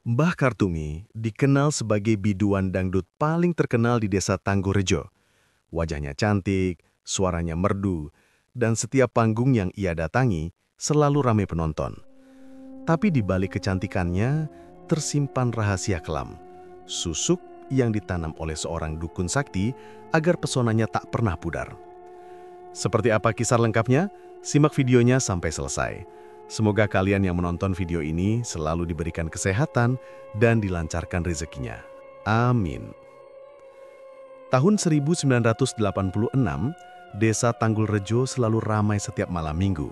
Mbah Kartumi dikenal sebagai biduan dangdut paling terkenal di desa Tanggurejo. Wajahnya cantik, suaranya merdu, dan setiap panggung yang ia datangi selalu ramai penonton. Tapi di balik kecantikannya tersimpan rahasia kelam, susuk yang ditanam oleh seorang dukun sakti agar pesonanya tak pernah pudar. Seperti apa kisah lengkapnya? Simak videonya sampai selesai. Semoga kalian yang menonton video ini selalu diberikan kesehatan dan dilancarkan rezekinya. Amin. Tahun 1986, Desa Tanggulrejo selalu ramai setiap malam minggu.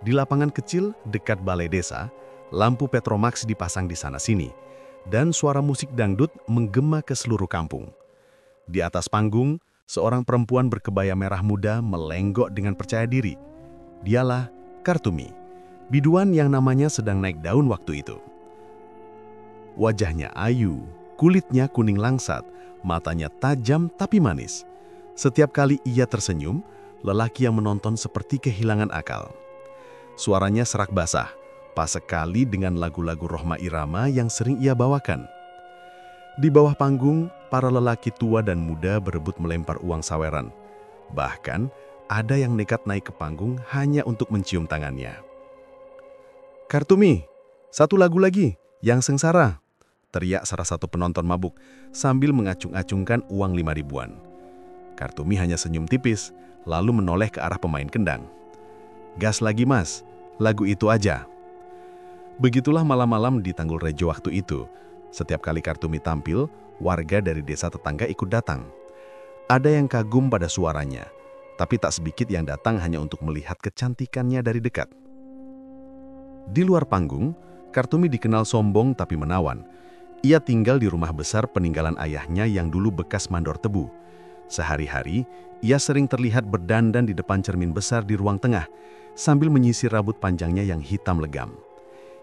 Di lapangan kecil dekat balai desa, lampu Petromax dipasang di sana-sini, dan suara musik dangdut menggema ke seluruh kampung. Di atas panggung, seorang perempuan berkebaya merah muda melenggok dengan percaya diri. Dialah Kartumi, biduan yang namanya sedang naik daun waktu itu. Wajahnya ayu, kulitnya kuning langsat, matanya tajam tapi manis. Setiap kali ia tersenyum, lelaki yang menonton seperti kehilangan akal. Suaranya serak basah, pas sekali dengan lagu-lagu Rhoma Irama yang sering ia bawakan. Di bawah panggung, para lelaki tua dan muda berebut melempar uang saweran. Bahkan, ada yang nekat naik ke panggung hanya untuk mencium tangannya. "Kartumi, satu lagu lagi, yang sengsara," teriak salah satu penonton mabuk sambil mengacung-acungkan uang 5 ribuan. Kartumi hanya senyum tipis, lalu menoleh ke arah pemain kendang. "Gas lagi mas, lagu itu aja." Begitulah malam-malam di Tanggulrejo waktu itu. Setiap kali Kartumi tampil, warga dari desa tetangga ikut datang. Ada yang kagum pada suaranya, tapi tak sedikit yang datang hanya untuk melihat kecantikannya dari dekat. Di luar panggung, Kartumi dikenal sombong tapi menawan. Ia tinggal di rumah besar peninggalan ayahnya yang dulu bekas mandor tebu. Sehari-hari, ia sering terlihat berdandan di depan cermin besar di ruang tengah, sambil menyisir rambut panjangnya yang hitam legam.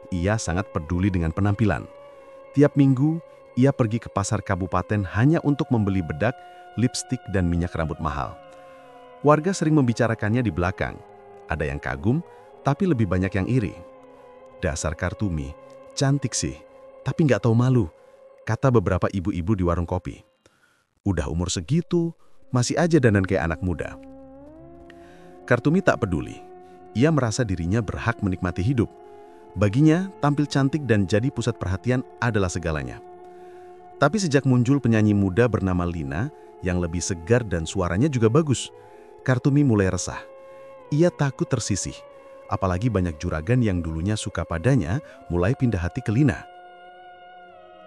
Ia sangat peduli dengan penampilan. Tiap minggu, ia pergi ke pasar kabupaten hanya untuk membeli bedak, lipstik, dan minyak rambut mahal. Warga sering membicarakannya di belakang. Ada yang kagum, tapi lebih banyak yang iri. "Dasar Kartumi, cantik sih, tapi nggak tahu malu," kata beberapa ibu-ibu di warung kopi. "Udah umur segitu, masih aja dandan kayak anak muda." Kartumi tak peduli. Ia merasa dirinya berhak menikmati hidup. Baginya, tampil cantik dan jadi pusat perhatian adalah segalanya. Tapi sejak muncul penyanyi muda bernama Lina, yang lebih segar dan suaranya juga bagus, Kartumi mulai resah. Ia takut tersisih, apalagi banyak juragan yang dulunya suka padanya mulai pindah hati ke Lina.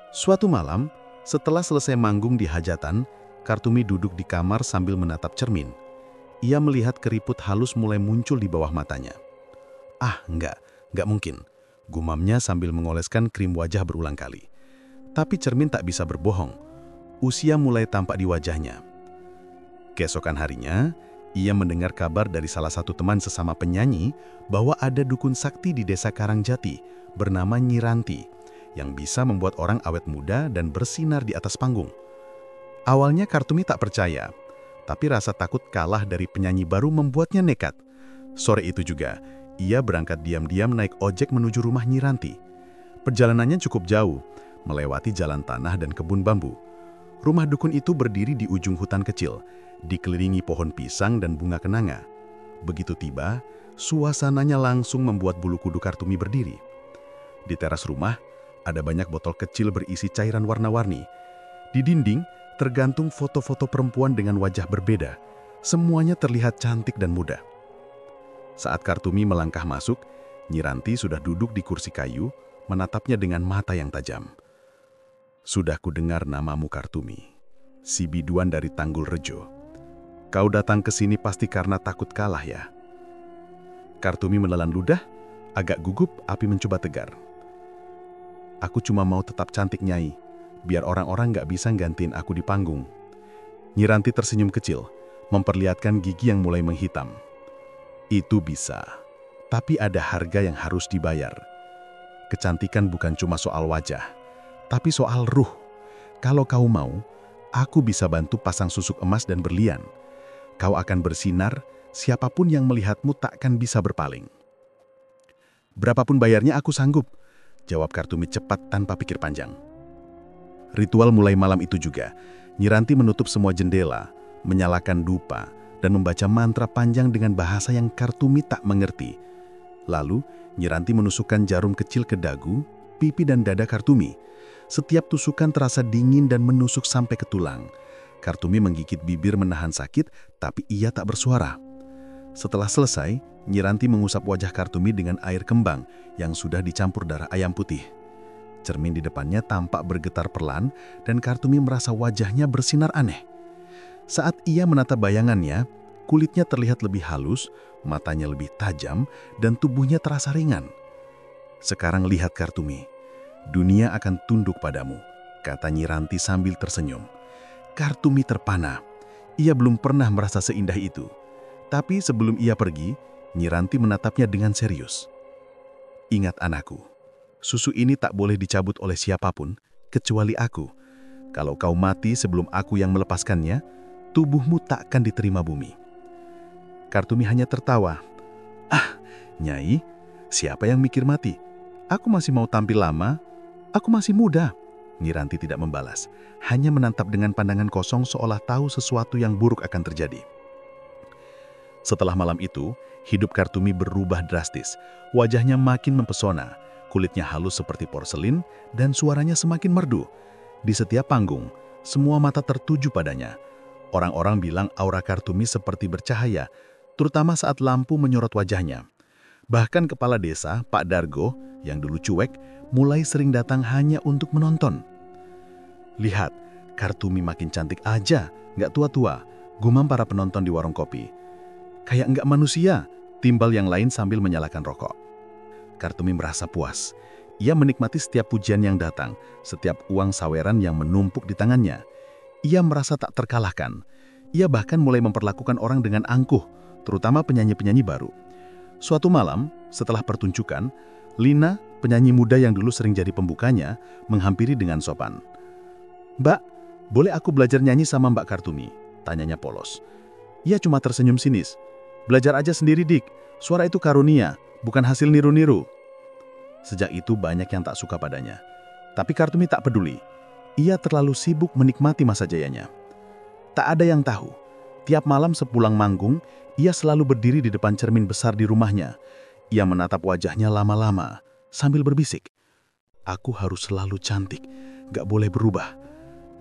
Suatu malam, setelah selesai manggung di hajatan, Kartumi duduk di kamar sambil menatap cermin. Ia melihat keriput halus mulai muncul di bawah matanya. "Ah, enggak mungkin," gumamnya sambil mengoleskan krim wajah berulang kali. Tapi cermin tak bisa berbohong. Usia mulai tampak di wajahnya. Keesokan harinya, ia mendengar kabar dari salah satu teman sesama penyanyi bahwa ada dukun sakti di desa Karangjati bernama Nyi Ranti yang bisa membuat orang awet muda dan bersinar di atas panggung. Awalnya Kartumi tak percaya, tapi rasa takut kalah dari penyanyi baru membuatnya nekat. Sore itu juga, ia berangkat diam-diam naik ojek menuju rumah Nyi Ranti. Perjalanannya cukup jauh, melewati jalan tanah dan kebun bambu. Rumah dukun itu berdiri di ujung hutan kecil, dikelilingi pohon pisang dan bunga kenanga. Begitu tiba, suasananya langsung membuat bulu kuduk Kartumi berdiri. Di teras rumah, ada banyak botol kecil berisi cairan warna-warni. Di dinding, tergantung foto-foto perempuan dengan wajah berbeda. Semuanya terlihat cantik dan muda. Saat Kartumi melangkah masuk, Nyi Ranti sudah duduk di kursi kayu, menatapnya dengan mata yang tajam. "Sudah kudengar namamu Kartumi, si biduan dari Tanggulrejo. Kau datang ke sini pasti karena takut kalah ya?" Kartumi menelan ludah, agak gugup api mencoba tegar. "Aku cuma mau tetap cantik Nyai, biar orang-orang nggak bisa gantiin aku di panggung." Nyi Ranti tersenyum kecil, memperlihatkan gigi yang mulai menghitam. "Itu bisa, tapi ada harga yang harus dibayar. Kecantikan bukan cuma soal wajah, tapi soal ruh. Kalau kau mau, aku bisa bantu pasang susuk emas dan berlian. Kau akan bersinar, siapapun yang melihatmu takkan bisa berpaling." "Berapapun bayarnya aku sanggup. jawab Kartumi cepat tanpa pikir panjang. Ritual mulai malam itu juga. Nyi Ranti menutup semua jendela, menyalakan dupa, dan membaca mantra panjang dengan bahasa yang Kartumi tak mengerti. Lalu, Nyi Ranti menusukkan jarum kecil ke dagu, pipi dan dada Kartumi. Setiap tusukan terasa dingin dan menusuk sampai ke tulang. Kartumi menggigit bibir menahan sakit, tapi ia tak bersuara. Setelah selesai, Nyi Ranti mengusap wajah Kartumi dengan air kembang yang sudah dicampur darah ayam putih. Cermin di depannya tampak bergetar perlahan dan Kartumi merasa wajahnya bersinar aneh. Saat ia menatap bayangannya, kulitnya terlihat lebih halus, matanya lebih tajam, dan tubuhnya terasa ringan. Sekarang lihat Kartumi, dunia akan tunduk padamu, kata Nyi Ranti sambil tersenyum. Kartumi terpana, ia belum pernah merasa seindah itu. Tapi sebelum ia pergi, Nyi Ranti menatapnya dengan serius. Ingat anakku, susu ini tak boleh dicabut oleh siapapun, kecuali aku. Kalau kau mati sebelum aku yang melepaskannya, tubuhmu tak akan diterima bumi. Kartumi hanya tertawa. Ah, Nyai, siapa yang mikir mati? Aku masih mau tampil lama, aku masih muda. Nyi Ranti tidak membalas, hanya menatap dengan pandangan kosong seolah tahu sesuatu yang buruk akan terjadi. Setelah malam itu, hidup Kartumi berubah drastis. Wajahnya makin mempesona, kulitnya halus seperti porselin, dan suaranya semakin merdu. Di setiap panggung, semua mata tertuju padanya. Orang-orang bilang aura Kartumi seperti bercahaya, terutama saat lampu menyorot wajahnya. Bahkan kepala desa, Pak Dargo, yang dulu cuek, mulai sering datang hanya untuk menonton. Lihat, Kartumi makin cantik aja, nggak tua-tua, gumam para penonton di warung kopi. Kayak nggak manusia, timbal yang lain sambil menyalakan rokok. Kartumi merasa puas. Ia menikmati setiap pujian yang datang, setiap uang saweran yang menumpuk di tangannya. Ia merasa tak terkalahkan. Ia bahkan mulai memperlakukan orang dengan angkuh, terutama penyanyi-penyanyi baru. Suatu malam, setelah pertunjukan, Lina, penyanyi muda yang dulu sering jadi pembukanya, menghampiri dengan sopan. Mbak, boleh aku belajar nyanyi sama Mbak Kartumi? Tanyanya polos. Ia cuma tersenyum sinis. Belajar aja sendiri, Dik. Suara itu karunia, bukan hasil niru-niru. Sejak itu banyak yang tak suka padanya. Tapi Kartumi tak peduli. Ia terlalu sibuk menikmati masa jayanya. Tak ada yang tahu. Tiap malam sepulang manggung, ia selalu berdiri di depan cermin besar di rumahnya. Ia menatap wajahnya lama-lama, sambil berbisik. Aku harus selalu cantik, gak boleh berubah.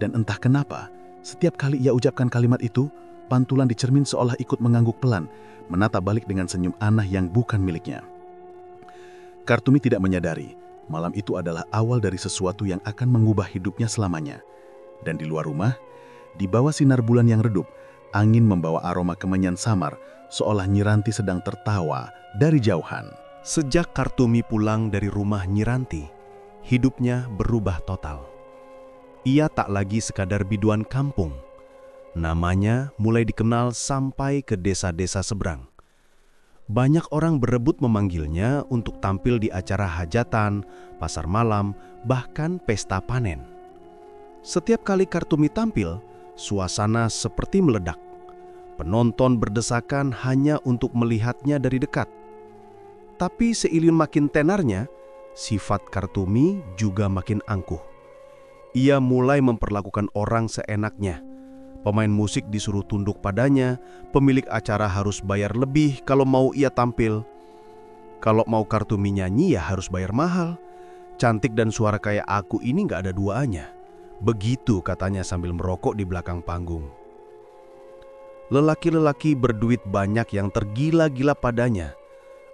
Dan entah kenapa, setiap kali ia ucapkan kalimat itu, pantulan di cermin seolah ikut mengangguk pelan, menatap balik dengan senyum aneh yang bukan miliknya. Kartumi tidak menyadari, malam itu adalah awal dari sesuatu yang akan mengubah hidupnya selamanya. Dan di luar rumah, di bawah sinar bulan yang redup, angin membawa aroma kemenyan samar, seolah Nyi Ranti sedang tertawa dari jauhan. Sejak Kartumi pulang dari rumah Nyi Ranti, hidupnya berubah total. Ia tak lagi sekadar biduan kampung. Namanya mulai dikenal sampai ke desa-desa seberang. Banyak orang berebut memanggilnya untuk tampil di acara hajatan, pasar malam, bahkan pesta panen. Setiap kali Kartumi tampil, suasana seperti meledak. Penonton berdesakan hanya untuk melihatnya dari dekat. Tapi seiring makin tenarnya, sifat Kartumi juga makin angkuh. Ia mulai memperlakukan orang seenaknya. Pemain musik disuruh tunduk padanya, pemilik acara harus bayar lebih kalau mau ia tampil. Kalau mau Kartumi nyanyi ya harus bayar mahal. Cantik dan suara kayak aku ini gak ada duanya. Begitu katanya sambil merokok di belakang panggung. Lelaki-lelaki berduit banyak yang tergila-gila padanya.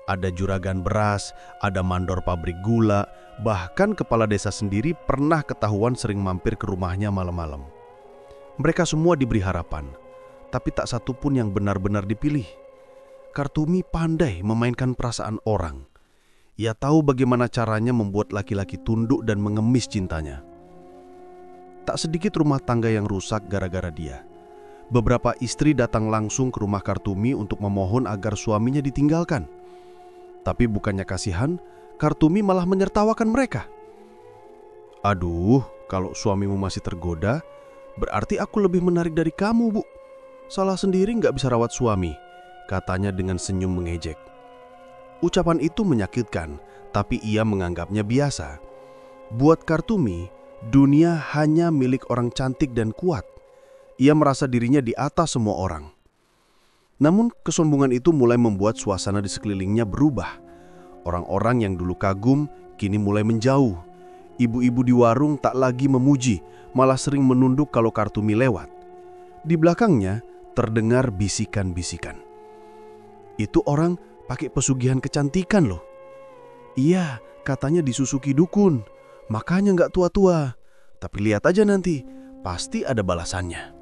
Ada juragan beras, ada mandor pabrik gula, bahkan kepala desa sendiri pernah ketahuan sering mampir ke rumahnya malam-malam. Mereka semua diberi harapan, tapi tak satu pun yang benar-benar dipilih. Kartumi pandai memainkan perasaan orang. Ia tahu bagaimana caranya membuat laki-laki tunduk dan mengemis cintanya. Tak sedikit rumah tangga yang rusak gara-gara dia. Beberapa istri datang langsung ke rumah Kartumi untuk memohon agar suaminya ditinggalkan. Tapi bukannya kasihan, Kartumi malah menyertawakan mereka. Aduh, kalau suamimu masih tergoda, berarti aku lebih menarik dari kamu, Bu. Salah sendiri nggak bisa rawat suami, katanya dengan senyum mengejek. Ucapan itu menyakitkan, tapi ia menganggapnya biasa. Buat Kartumi, dunia hanya milik orang cantik dan kuat. Ia merasa dirinya di atas semua orang. Namun kesombongan itu mulai membuat suasana di sekelilingnya berubah. Orang-orang yang dulu kagum kini mulai menjauh. Ibu-ibu di warung tak lagi memuji, malah sering menunduk kalau Kartumi lewat. Di belakangnya terdengar bisikan-bisikan. Itu orang pakai pesugihan kecantikan loh. Iya, katanya disusuki dukun, makanya nggak tua-tua. Tapi lihat aja nanti, pasti ada balasannya.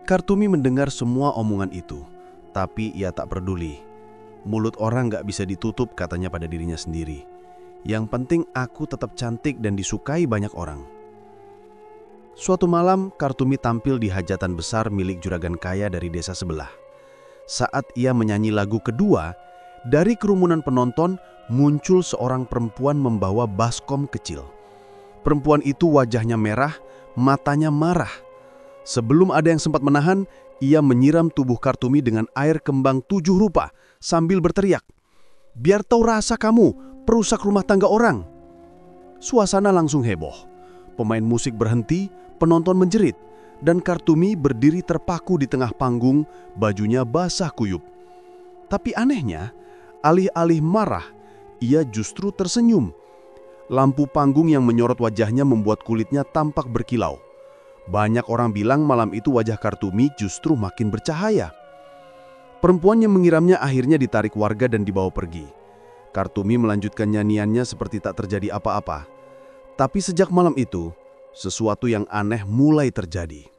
Kartumi mendengar semua omongan itu, tapi ia tak peduli. Mulut orang nggak bisa ditutup, katanya pada dirinya sendiri. Yang penting aku tetap cantik dan disukai banyak orang. Suatu malam, Kartumi tampil di hajatan besar milik juragan kaya dari desa sebelah. Saat ia menyanyi lagu kedua, dari kerumunan penonton muncul seorang perempuan membawa baskom kecil. Perempuan itu wajahnya merah, matanya marah. Sebelum ada yang sempat menahan, ia menyiram tubuh Kartumi dengan air kembang 7 rupa sambil berteriak, "Biar tahu rasa kamu, perusak rumah tangga orang." Suasana langsung heboh. Pemain musik berhenti, penonton menjerit, dan Kartumi berdiri terpaku di tengah panggung, bajunya basah kuyup. Tapi anehnya, alih-alih marah, ia justru tersenyum. Lampu panggung yang menyorot wajahnya membuat kulitnya tampak berkilau. Banyak orang bilang malam itu wajah Kartumi justru makin bercahaya. Perempuan yang mengiramnya akhirnya ditarik warga dan dibawa pergi. Kartumi melanjutkan nyanyiannya seperti tak terjadi apa-apa. Tapi sejak malam itu, sesuatu yang aneh mulai terjadi.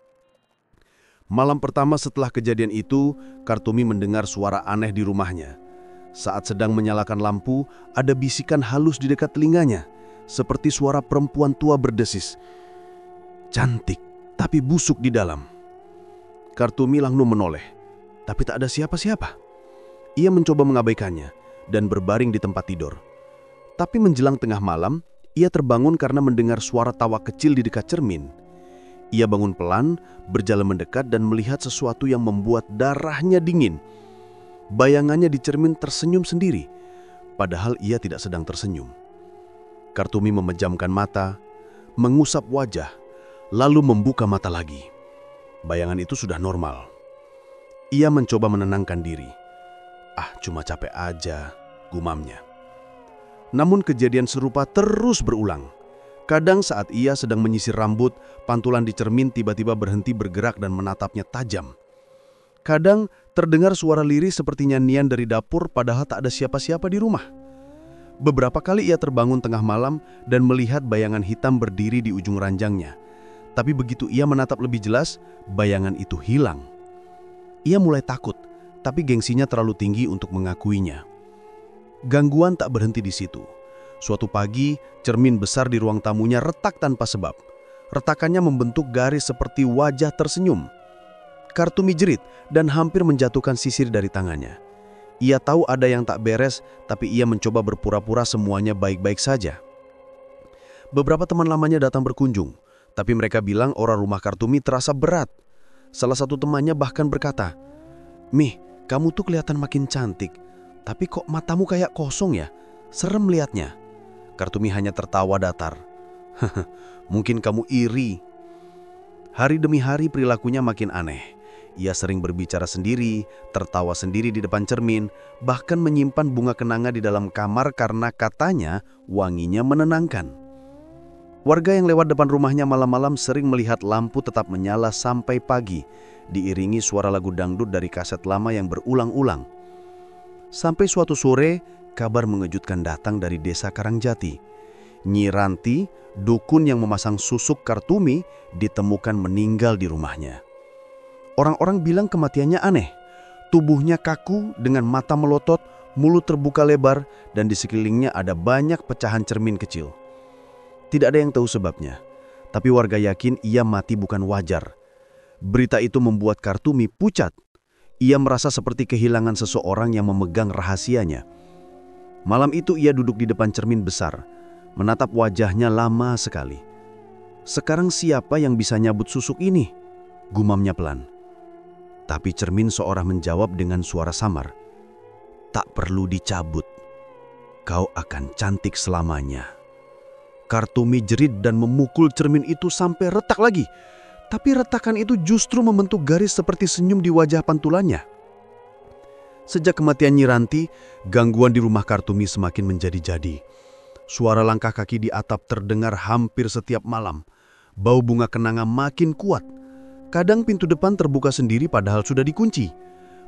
Malam pertama setelah kejadian itu, Kartumi mendengar suara aneh di rumahnya. Saat sedang menyalakan lampu, ada bisikan halus di dekat telinganya, seperti suara perempuan tua berdesis. Cantik, tapi busuk di dalam. Kartumi langsung menoleh, tapi tak ada siapa-siapa. Ia mencoba mengabaikannya dan berbaring di tempat tidur. Tapi menjelang tengah malam, ia terbangun karena mendengar suara tawa kecil di dekat cermin. Ia bangun pelan, berjalan mendekat dan melihat sesuatu yang membuat darahnya dingin. Bayangannya di cermin tersenyum sendiri, padahal ia tidak sedang tersenyum. Kartumi memejamkan mata, mengusap wajah, lalu membuka mata lagi. Bayangan itu sudah normal. Ia mencoba menenangkan diri. Cuma capek aja, gumamnya. Namun kejadian serupa terus berulang. Kadang saat ia sedang menyisir rambut, pantulan di cermin tiba-tiba berhenti bergerak dan menatapnya tajam. Kadang terdengar suara lirih seperti nyanyian dari dapur padahal tak ada siapa-siapa di rumah. Beberapa kali ia terbangun tengah malam dan melihat bayangan hitam berdiri di ujung ranjangnya. Tapi begitu ia menatap lebih jelas, bayangan itu hilang. Ia mulai takut, tapi gengsinya terlalu tinggi untuk mengakuinya. Gangguan tak berhenti di situ. Suatu pagi, cermin besar di ruang tamunya retak tanpa sebab. Retakannya membentuk garis seperti wajah tersenyum. Kartumi jerit dan hampir menjatuhkan sisir dari tangannya. Ia tahu ada yang tak beres, tapi ia mencoba berpura-pura semuanya baik-baik saja. Beberapa teman lamanya datang berkunjung, tapi mereka bilang aura rumah Kartumi terasa berat. Salah satu temannya bahkan berkata, "Mih, kamu tuh kelihatan makin cantik, tapi kok matamu kayak kosong ya? Serem liatnya." Kartumi hanya tertawa datar. "Mungkin kamu iri." Hari demi hari perilakunya makin aneh. Ia sering berbicara sendiri, tertawa sendiri di depan cermin, bahkan menyimpan bunga kenanga di dalam kamar karena katanya wanginya menenangkan. Warga yang lewat depan rumahnya malam-malam sering melihat lampu tetap menyala sampai pagi, diiringi suara lagu dangdut dari kaset lama yang berulang-ulang. Sampai suatu sore, kabar mengejutkan datang dari desa Karangjati. Nyi Ranti, dukun yang memasang susuk Kartumi, ditemukan meninggal di rumahnya. Orang-orang bilang kematiannya aneh. Tubuhnya kaku dengan mata melotot, mulut terbuka lebar, dan di sekelilingnya ada banyak pecahan cermin kecil. Tidak ada yang tahu sebabnya, tapi warga yakin ia mati bukan wajar. Berita itu membuat Kartumi pucat. Ia merasa seperti kehilangan seseorang yang memegang rahasianya. Malam itu ia duduk di depan cermin besar, menatap wajahnya lama sekali. "Sekarang siapa yang bisa nyabut susuk ini?" gumamnya pelan. Tapi cermin seorang menjawab dengan suara samar, tak perlu dicabut. Kau akan cantik selamanya." Kartumi jerit dan memukul cermin itu sampai retak lagi. Tapi retakan itu justru membentuk garis seperti senyum di wajah pantulannya. Sejak kematian Nyi Ranti, gangguan di rumah Kartumi semakin menjadi-jadi. Suara langkah kaki di atap terdengar hampir setiap malam. Bau bunga kenanga makin kuat. Kadang pintu depan terbuka sendiri padahal sudah dikunci.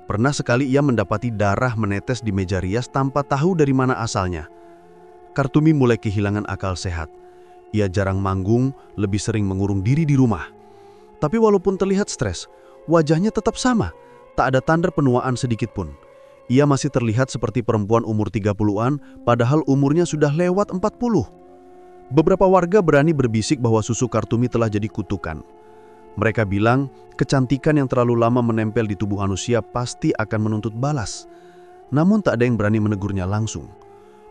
Pernah sekali ia mendapati darah menetes di meja rias tanpa tahu dari mana asalnya. Kartumi mulai kehilangan akal sehat. Ia jarang manggung, lebih sering mengurung diri di rumah. Tapi walaupun terlihat stres, wajahnya tetap sama. Tak ada tanda penuaan sedikit pun. Ia masih terlihat seperti perempuan umur 30-an, padahal umurnya sudah lewat 40. Beberapa warga berani berbisik bahwa susu Kartumi telah jadi kutukan. Mereka bilang, kecantikan yang terlalu lama menempel di tubuh manusia pasti akan menuntut balas. Namun tak ada yang berani menegurnya langsung.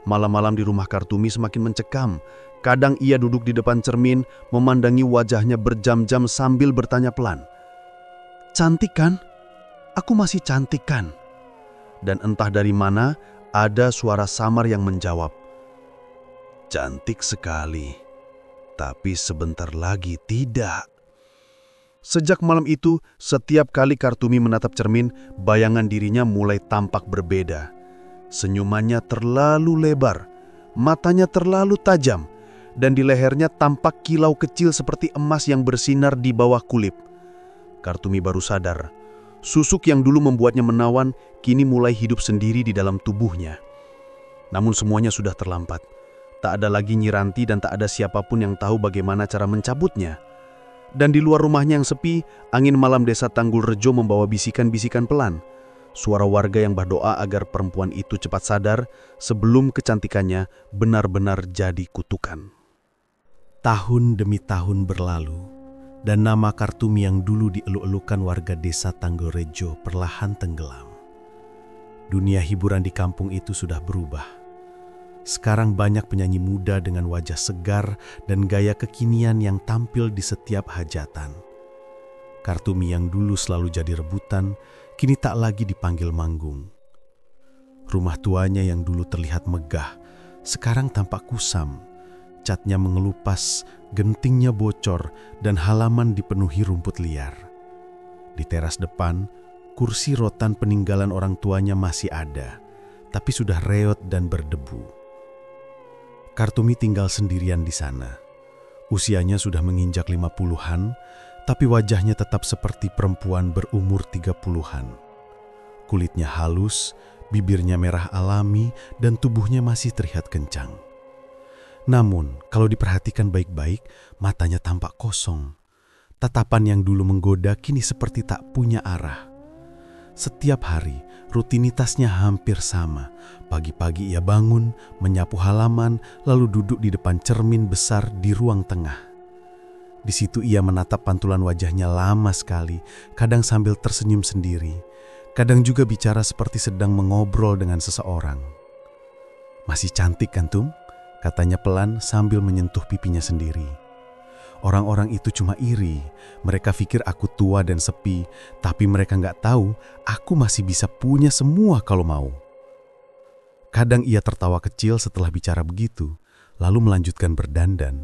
Malam-malam di rumah Kartumi semakin mencekam. Kadang ia duduk di depan cermin, memandangi wajahnya berjam-jam sambil bertanya pelan, "Cantik kan? Aku masih cantik kan?" Dan entah dari mana, ada suara samar yang menjawab, "Cantik sekali, tapi sebentar lagi tidak." Sejak malam itu, setiap kali Kartumi menatap cermin, bayangan dirinya mulai tampak berbeda. Senyumannya terlalu lebar, matanya terlalu tajam, dan di lehernya tampak kilau kecil seperti emas yang bersinar di bawah kulit. Kartumi baru sadar, susuk yang dulu membuatnya menawan, kini mulai hidup sendiri di dalam tubuhnya. Namun semuanya sudah terlambat. Tak ada lagi Nyi Ranti dan tak ada siapapun yang tahu bagaimana cara mencabutnya. Dan di luar rumahnya yang sepi, angin malam desa Tanggul Rejo membawa bisikan-bisikan pelan. Suara warga yang berdoa agar perempuan itu cepat sadar sebelum kecantikannya benar-benar jadi kutukan. Tahun demi tahun berlalu, dan nama Kartumi yang dulu dieluk-elukan warga desa Tanggul Rejo perlahan tenggelam. Dunia hiburan di kampung itu sudah berubah. Sekarang banyak penyanyi muda dengan wajah segar dan gaya kekinian yang tampil di setiap hajatan. Kartumi yang dulu selalu jadi rebutan, kini tak lagi dipanggil manggung. Rumah tuanya yang dulu terlihat megah, sekarang tampak kusam. Catnya mengelupas, gentingnya bocor, dan halaman dipenuhi rumput liar. Di teras depan, kursi rotan peninggalan orang tuanya masih ada, tapi sudah reot dan berdebu. Kartumi tinggal sendirian di sana. Usianya sudah menginjak 50-an, tapi wajahnya tetap seperti perempuan berumur 30-an. Kulitnya halus, bibirnya merah alami, dan tubuhnya masih terlihat kencang. Namun, kalau diperhatikan baik-baik, matanya tampak kosong. Tatapan yang dulu menggoda kini seperti tak punya arah. Setiap hari, rutinitasnya hampir sama. Pagi-pagi ia bangun, menyapu halaman, lalu duduk di depan cermin besar di ruang tengah. Di situ ia menatap pantulan wajahnya lama sekali, kadang sambil tersenyum sendiri. Kadang juga bicara seperti sedang mengobrol dengan seseorang. "Masih cantik kan, Tum?" katanya pelan sambil menyentuh pipinya sendiri. Orang-orang itu cuma iri. Mereka pikir aku tua dan sepi, tapi mereka nggak tahu aku masih bisa punya semua kalau mau. Kadang ia tertawa kecil setelah bicara begitu, lalu melanjutkan berdandan.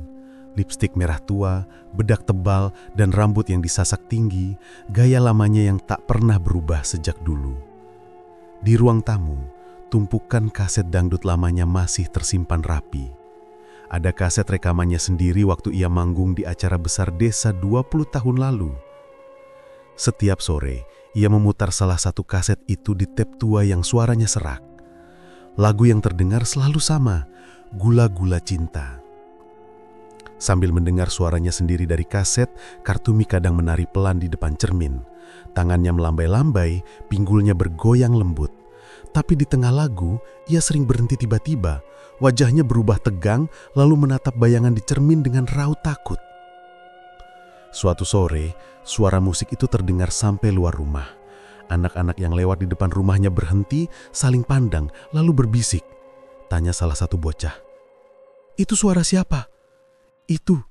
Lipstik merah tua, bedak tebal, dan rambut yang disasak tinggi, gaya lamanya yang tak pernah berubah sejak dulu. Di ruang tamu, tumpukan kaset dangdut lamanya masih tersimpan rapi. Ada kaset rekamannya sendiri waktu ia manggung di acara besar desa 20 tahun lalu. Setiap sore, ia memutar salah satu kaset itu di tep tua yang suaranya serak. Lagu yang terdengar selalu sama, Gula-Gula Cinta. Sambil mendengar suaranya sendiri dari kaset, Kartumi kadang menari pelan di depan cermin. Tangannya melambai-lambai, pinggulnya bergoyang lembut. Tapi di tengah lagu, ia sering berhenti tiba-tiba. Wajahnya berubah tegang, lalu menatap bayangan di cermin dengan raut takut. Suatu sore, suara musik itu terdengar sampai luar rumah. Anak-anak yang lewat di depan rumahnya berhenti, saling pandang, lalu berbisik. Tanya salah satu bocah, "Itu suara siapa?" "Itu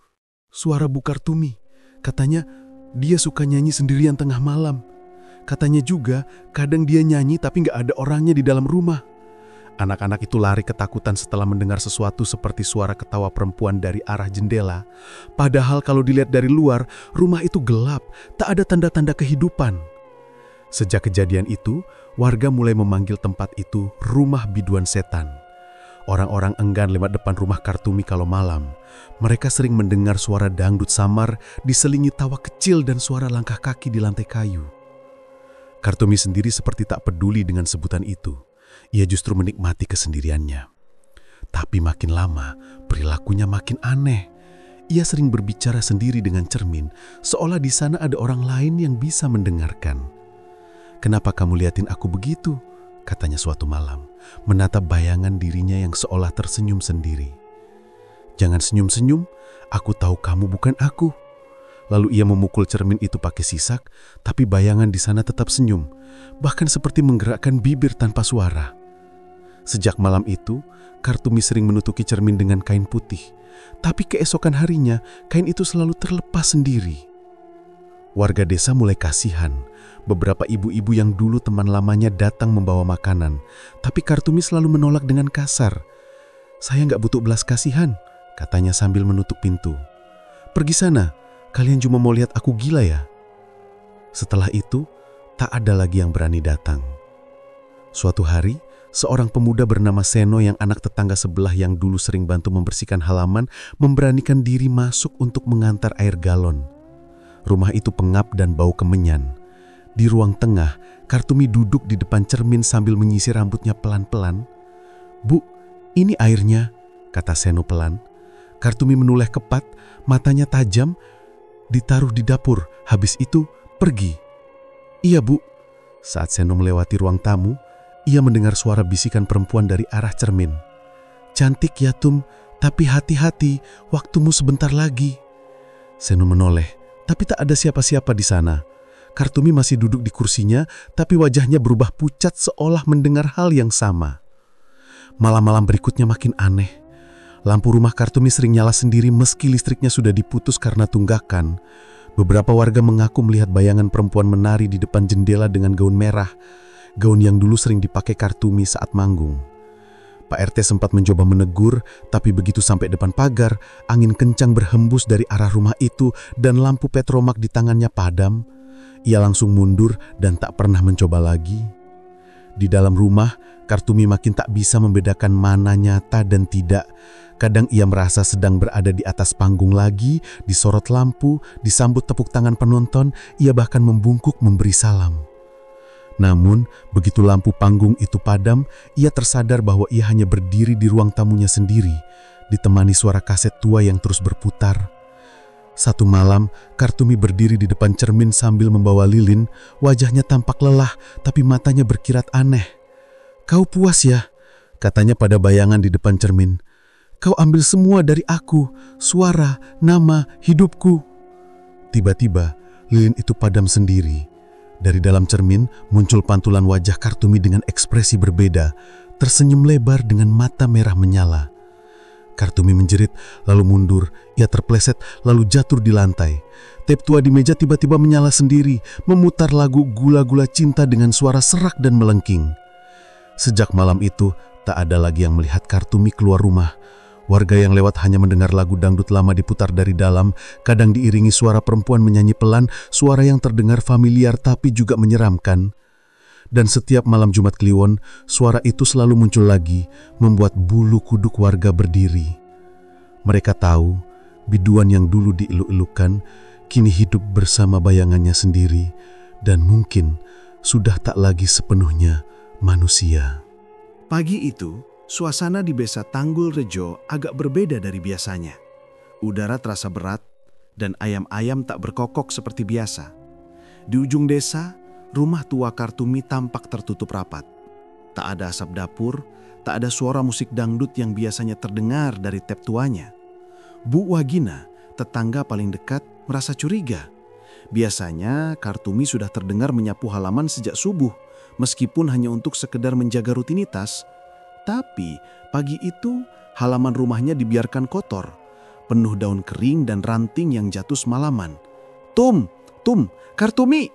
suara Bu Kartumi. Katanya dia suka nyanyi sendirian tengah malam. Katanya juga kadang dia nyanyi tapi gak ada orangnya di dalam rumah." Anak-anak itu lari ketakutan setelah mendengar sesuatu seperti suara ketawa perempuan dari arah jendela. Padahal kalau dilihat dari luar, rumah itu gelap, tak ada tanda-tanda kehidupan. Sejak kejadian itu, warga mulai memanggil tempat itu rumah biduan setan. Orang-orang enggan lewat depan rumah Kartumi kalau malam. Mereka sering mendengar suara dangdut samar, diselingi tawa kecil dan suara langkah kaki di lantai kayu. Kartumi sendiri seperti tak peduli dengan sebutan itu. Ia justru menikmati kesendiriannya. Tapi makin lama, perilakunya makin aneh. Ia sering berbicara sendiri dengan cermin, seolah di sana ada orang lain yang bisa mendengarkan. "Kenapa kamu liatin aku begitu?" katanya suatu malam, menatap bayangan dirinya yang seolah tersenyum sendiri. "Jangan senyum-senyum, aku tahu kamu bukan aku." Lalu ia memukul cermin itu pakai sisak, tapi bayangan di sana tetap senyum, bahkan seperti menggerakkan bibir tanpa suara. Sejak malam itu, Kartumi sering menutupi cermin dengan kain putih, tapi keesokan harinya kain itu selalu terlepas sendiri. Warga desa mulai kasihan. Beberapa ibu-ibu yang dulu teman lamanya datang membawa makanan, tapi Kartumi selalu menolak dengan kasar. "Saya nggak butuh belas kasihan," katanya sambil menutup pintu. "Pergi sana, kalian cuma mau lihat aku gila ya?" Setelah itu, tak ada lagi yang berani datang. Suatu hari, seorang pemuda bernama Seno yang anak tetangga sebelah yang dulu sering bantu membersihkan halaman memberanikan diri masuk untuk mengantar air galon. Rumah itu pengap dan bau kemenyan. Di ruang tengah, Kartumi duduk di depan cermin sambil menyisir rambutnya pelan-pelan. "Bu, ini airnya," kata Seno pelan. Kartumi menoleh kepat, matanya tajam. "Ditaruh di dapur, habis itu pergi." "Iya, Bu." Saat Seno melewati ruang tamu, ia mendengar suara bisikan perempuan dari arah cermin. "Cantik ya Tum, tapi hati-hati, waktumu sebentar lagi." Seno menoleh, tapi tak ada siapa-siapa di sana. Kartumi masih duduk di kursinya, tapi wajahnya berubah pucat seolah mendengar hal yang sama. Malam-malam berikutnya makin aneh. Lampu rumah Kartumi sering nyala sendiri meski listriknya sudah diputus karena tunggakan. Beberapa warga mengaku melihat bayangan perempuan menari di depan jendela dengan gaun merah, gaun yang dulu sering dipakai Kartumi saat manggung. Pak RT sempat mencoba menegur, tapi begitu sampai depan pagar, angin kencang berhembus dari arah rumah itu dan lampu petromak di tangannya padam. Ia langsung mundur dan tak pernah mencoba lagi. Di dalam rumah, Kartumi makin tak bisa membedakan mana nyata dan tidak. Kadang ia merasa sedang berada di atas panggung lagi, disorot lampu, disambut tepuk tangan penonton, ia bahkan membungkuk memberi salam. Namun, begitu lampu panggung itu padam, ia tersadar bahwa ia hanya berdiri di ruang tamunya sendiri, ditemani suara kaset tua yang terus berputar. Satu malam, Kartumi berdiri di depan cermin sambil membawa lilin, wajahnya tampak lelah, tapi matanya berkirat aneh. "Kau puas ya?" katanya pada bayangan di depan cermin. "Kau ambil semua dari aku, suara, nama, hidupku." Tiba-tiba, lilin itu padam sendiri. Dari dalam cermin muncul pantulan wajah Kartumi dengan ekspresi berbeda, tersenyum lebar dengan mata merah menyala. Kartumi menjerit, lalu mundur. Ia terpleset, lalu jatuh di lantai. Tep tua di meja tiba-tiba menyala sendiri, memutar lagu Gula-Gula Cinta dengan suara serak dan melengking. Sejak malam itu, tak ada lagi yang melihat Kartumi keluar rumah. Warga yang lewat hanya mendengar lagu dangdut lama diputar dari dalam, kadang diiringi suara perempuan menyanyi pelan, suara yang terdengar familiar tapi juga menyeramkan. Dan setiap malam Jumat Kliwon, suara itu selalu muncul lagi, membuat bulu kuduk warga berdiri. Mereka tahu, biduan yang dulu dieluk-elukan, kini hidup bersama bayangannya sendiri, dan mungkin sudah tak lagi sepenuhnya manusia. Pagi itu, suasana di Desa Tanggul Rejo agak berbeda dari biasanya. Udara terasa berat, dan ayam-ayam tak berkokok seperti biasa. Di ujung desa, rumah tua Kartumi tampak tertutup rapat. Tak ada asap dapur, tak ada suara musik dangdut yang biasanya terdengar dari tep tuanya. Bu Wagina, tetangga paling dekat, merasa curiga. Biasanya Kartumi sudah terdengar menyapu halaman sejak subuh, meskipun hanya untuk sekedar menjaga rutinitas. Tapi pagi itu halaman rumahnya dibiarkan kotor, penuh daun kering dan ranting yang jatuh semalaman. Tum, Kartumi!"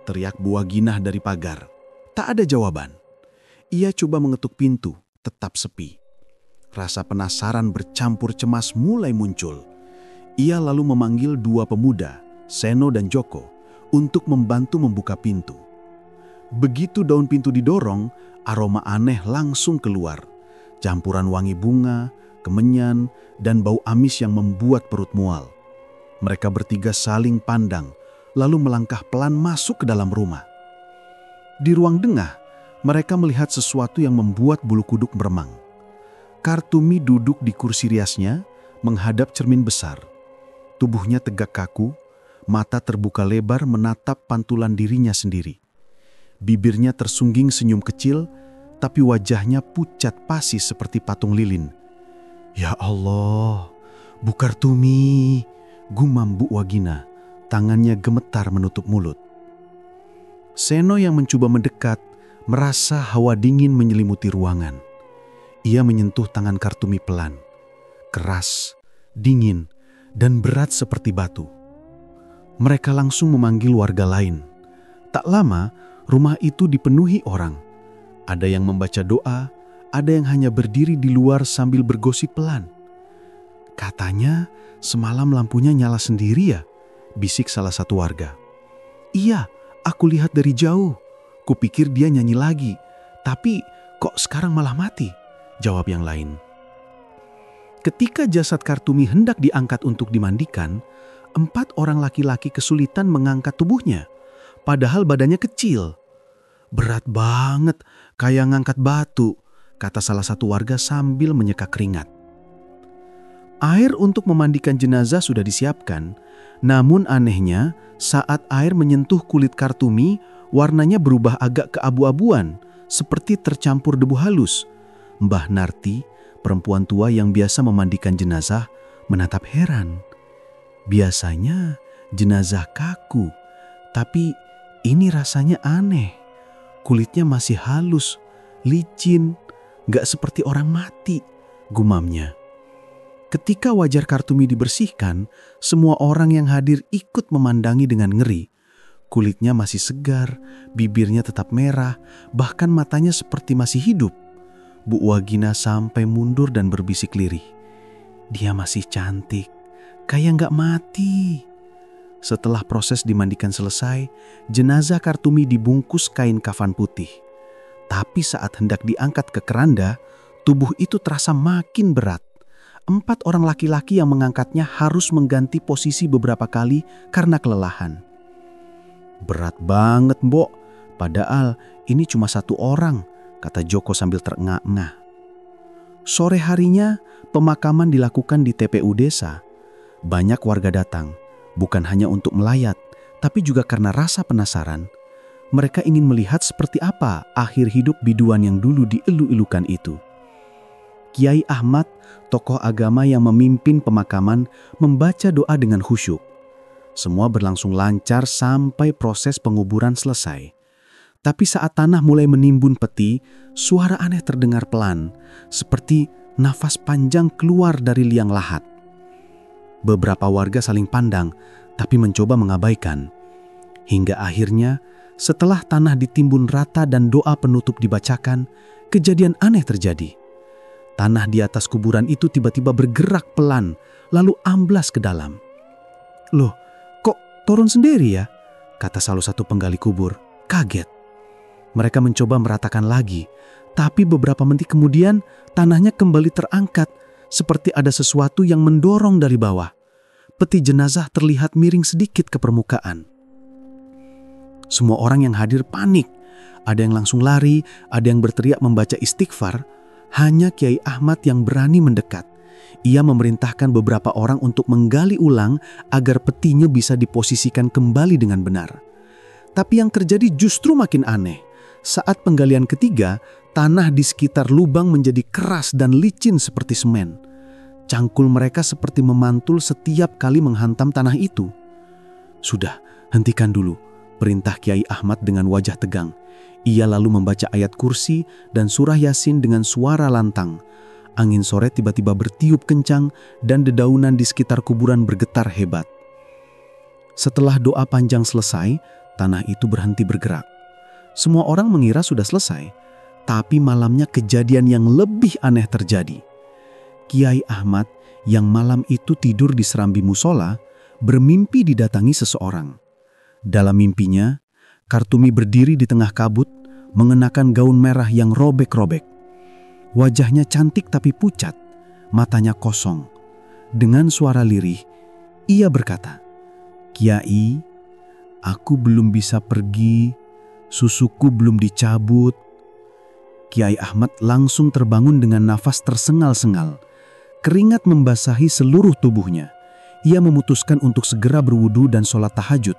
teriak Bu Waginah dari pagar. Tak ada jawaban. Ia coba mengetuk pintu, tetap sepi. Rasa penasaran bercampur cemas mulai muncul. Ia lalu memanggil dua pemuda, Seno dan Joko, untuk membantu membuka pintu. Begitu daun pintu didorong, aroma aneh langsung keluar. Campuran wangi bunga, kemenyan, dan bau amis yang membuat perut mual. Mereka bertiga saling pandang, lalu melangkah pelan masuk ke dalam rumah. Di ruang tengah, mereka melihat sesuatu yang membuat bulu kuduk meremang. Kartumi duduk di kursi riasnya, menghadap cermin besar. Tubuhnya tegak kaku, mata terbuka lebar menatap pantulan dirinya sendiri. Bibirnya tersungging senyum kecil, tapi wajahnya pucat pasi seperti patung lilin. "Ya Allah, Bu Kartumi," gumam Bu Wagina, tangannya gemetar menutup mulut. Seno yang mencoba mendekat, merasa hawa dingin menyelimuti ruangan. Ia menyentuh tangan Kartumi pelan, keras, dingin, dan berat seperti batu. Mereka langsung memanggil warga lain. Tak lama, rumah itu dipenuhi orang. Ada yang membaca doa, ada yang hanya berdiri di luar sambil bergosip pelan. "Katanya semalam lampunya nyala sendiri ya?" bisik salah satu warga. "Iya, aku lihat dari jauh. Kupikir dia nyanyi lagi, tapi kok sekarang malah mati?" jawab yang lain. Ketika jasad Kartumi hendak diangkat untuk dimandikan, 4 orang laki-laki kesulitan mengangkat tubuhnya, padahal badannya kecil. "Berat banget, kayak ngangkat batu," kata salah satu warga sambil menyeka keringat. Air untuk memandikan jenazah sudah disiapkan, namun anehnya saat air menyentuh kulit Kartumi, warnanya berubah agak keabu-abuan, seperti tercampur debu halus. Mbah Narti, perempuan tua yang biasa memandikan jenazah, menatap heran. Biasanya jenazah kaku, tapi ini rasanya aneh. Kulitnya masih halus, licin, gak seperti orang mati, gumamnya. Ketika wajar Kartumi dibersihkan, semua orang yang hadir ikut memandangi dengan ngeri. Kulitnya masih segar, bibirnya tetap merah, bahkan matanya seperti masih hidup. Bu Wagina sampai mundur dan berbisik lirih. "Dia masih cantik, kayak gak mati." Setelah proses dimandikan selesai, jenazah Kartumi dibungkus kain kafan putih. Tapi saat hendak diangkat ke keranda, tubuh itu terasa makin berat. 4 orang laki-laki yang mengangkatnya harus mengganti posisi beberapa kali karena kelelahan. "Berat banget, Mbok. Padahal ini cuma 1 orang," kata Joko sambil terengah-engah. Sore harinya, pemakaman dilakukan di TPU desa. Banyak warga datang, bukan hanya untuk melayat, tapi juga karena rasa penasaran. Mereka ingin melihat seperti apa akhir hidup biduan yang dulu dielu-elukan itu. Kiai Ahmad, tokoh agama yang memimpin pemakaman, membaca doa dengan khusyuk. Semua berlangsung lancar sampai proses penguburan selesai. Tapi saat tanah mulai menimbun peti, suara aneh terdengar pelan, seperti nafas panjang keluar dari liang lahat. Beberapa warga saling pandang, tapi mencoba mengabaikan. Hingga akhirnya, setelah tanah ditimbun rata dan doa penutup dibacakan, kejadian aneh terjadi. Tanah di atas kuburan itu tiba-tiba bergerak pelan, lalu amblas ke dalam. "Loh, kok turun sendiri ya?" kata salah satu penggali kubur, kaget. Mereka mencoba meratakan lagi, tapi beberapa menit kemudian tanahnya kembali terangkat, seperti ada sesuatu yang mendorong dari bawah. Peti jenazah terlihat miring sedikit ke permukaan. Semua orang yang hadir panik. Ada yang langsung lari, ada yang berteriak membaca istighfar. Hanya Kiai Ahmad yang berani mendekat. Ia memerintahkan beberapa orang untuk menggali ulang agar petinya bisa diposisikan kembali dengan benar. Tapi yang terjadi justru makin aneh. Saat penggalian ketiga, tanah di sekitar lubang menjadi keras dan licin seperti semen. Cangkul mereka seperti memantul setiap kali menghantam tanah itu. "Sudah, hentikan dulu," perintah Kiai Ahmad dengan wajah tegang. Ia lalu membaca ayat kursi dan surah Yasin dengan suara lantang. Angin sore tiba-tiba bertiup kencang dan dedaunan di sekitar kuburan bergetar hebat. Setelah doa panjang selesai, tanah itu berhenti bergerak. Semua orang mengira sudah selesai. Tapi malamnya kejadian yang lebih aneh terjadi. Kiai Ahmad yang malam itu tidur di serambi musola bermimpi didatangi seseorang. Dalam mimpinya, Kartumi berdiri di tengah kabut mengenakan gaun merah yang robek-robek. Wajahnya cantik tapi pucat, matanya kosong. Dengan suara lirih, ia berkata, "Kiai, aku belum bisa pergi, susuku belum dicabut." Kiai Ahmad langsung terbangun dengan nafas tersengal-sengal. Keringat membasahi seluruh tubuhnya. Ia memutuskan untuk segera berwudu dan sholat tahajud.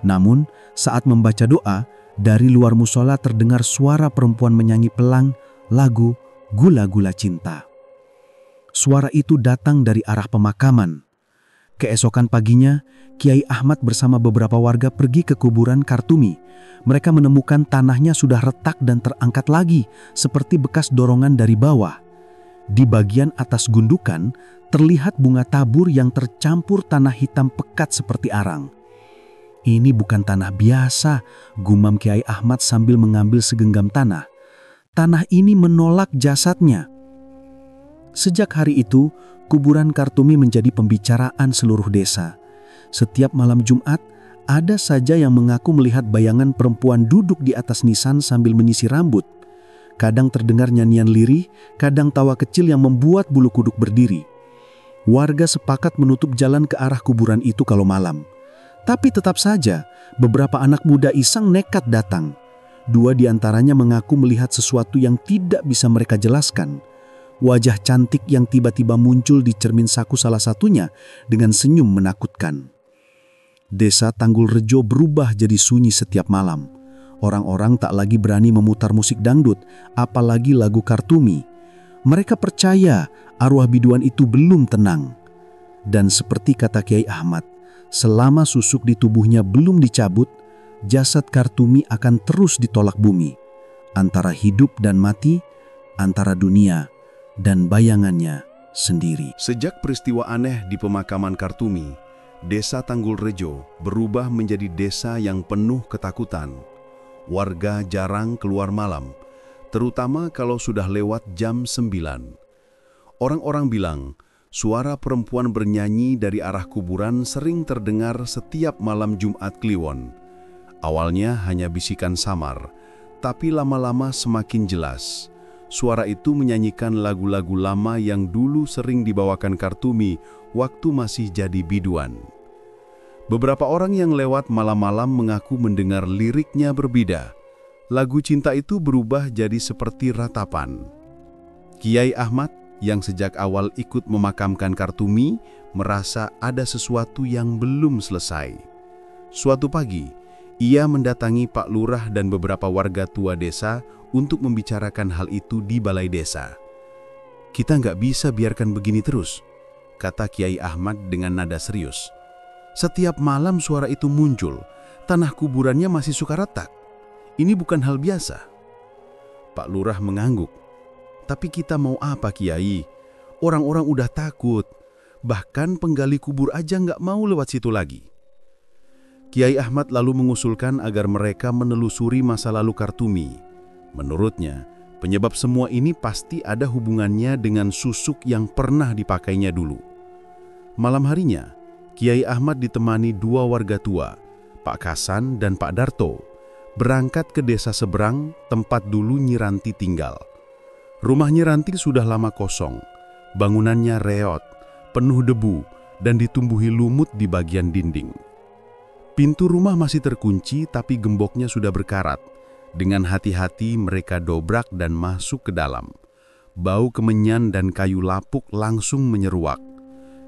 Namun, saat membaca doa, dari luar musola terdengar suara perempuan menyanyi pelang lagu Gula-Gula Cinta. Suara itu datang dari arah pemakaman. Keesokan paginya, Kiai Ahmad bersama beberapa warga pergi ke kuburan Kartumi. Mereka menemukan tanahnya sudah retak dan terangkat lagi, seperti bekas dorongan dari bawah. Di bagian atas gundukan, terlihat bunga tabur yang tercampur tanah hitam pekat seperti arang. "Ini bukan tanah biasa," gumam Kiai Ahmad sambil mengambil segenggam tanah. "Tanah ini menolak jasadnya." Sejak hari itu, kuburan Kartumi menjadi pembicaraan seluruh desa. Setiap malam Jumat, ada saja yang mengaku melihat bayangan perempuan duduk di atas nisan sambil menyisir rambut. Kadang terdengar nyanyian lirih, kadang tawa kecil yang membuat bulu kuduk berdiri. Warga sepakat menutup jalan ke arah kuburan itu kalau malam. Tapi tetap saja, beberapa anak muda iseng nekat datang. 2 di antaranya mengaku melihat sesuatu yang tidak bisa mereka jelaskan. Wajah cantik yang tiba-tiba muncul di cermin saku salah satunya dengan senyum menakutkan. Desa Tanggul Rejo berubah jadi sunyi setiap malam. Orang-orang tak lagi berani memutar musik dangdut, apalagi lagu Kartumi. Mereka percaya arwah biduan itu belum tenang. Dan seperti kata Kiai Ahmad, selama susuk di tubuhnya belum dicabut, jasad Kartumi akan terus ditolak bumi. Antara hidup dan mati, antara dunia dan bayangannya sendiri. Sejak peristiwa aneh di pemakaman Kartumi, Desa Tanggul Rejo berubah menjadi desa yang penuh ketakutan. Warga jarang keluar malam, terutama kalau sudah lewat jam 9. Orang-orang bilang, suara perempuan bernyanyi dari arah kuburan sering terdengar setiap malam Jumat Kliwon. Awalnya hanya bisikan samar, tapi lama-lama semakin jelas. Suara itu menyanyikan lagu-lagu lama yang dulu sering dibawakan Kartumi waktu masih jadi biduan. Beberapa orang yang lewat malam-malam mengaku mendengar liriknya berbeda. Lagu cinta itu berubah jadi seperti ratapan. Kiai Ahmad yang sejak awal ikut memakamkan Kartumi merasa ada sesuatu yang belum selesai. Suatu pagi, ia mendatangi Pak Lurah dan beberapa warga tua desa untuk membicarakan hal itu di balai desa. "Kita nggak bisa biarkan begini terus," kata Kiai Ahmad dengan nada serius. "Setiap malam suara itu muncul, tanah kuburannya masih suka retak. Ini bukan hal biasa." Pak Lurah mengangguk. "Tapi kita mau apa, Kiai? Orang-orang udah takut. Bahkan penggali kubur aja nggak mau lewat situ lagi." Kiai Ahmad lalu mengusulkan agar mereka menelusuri masa lalu Kartumi. Menurutnya, penyebab semua ini pasti ada hubungannya dengan susuk yang pernah dipakainya dulu. Malam harinya, Kiai Ahmad ditemani 2 warga tua, Pak Kasan dan Pak Darto, berangkat ke desa seberang tempat dulu Nyiranti tinggal. Rumah Nyiranti sudah lama kosong, bangunannya reot, penuh debu, dan ditumbuhi lumut di bagian dinding. Pintu rumah masih terkunci tapi gemboknya sudah berkarat. Dengan hati-hati mereka dobrak dan masuk ke dalam. Bau kemenyan dan kayu lapuk langsung menyeruak.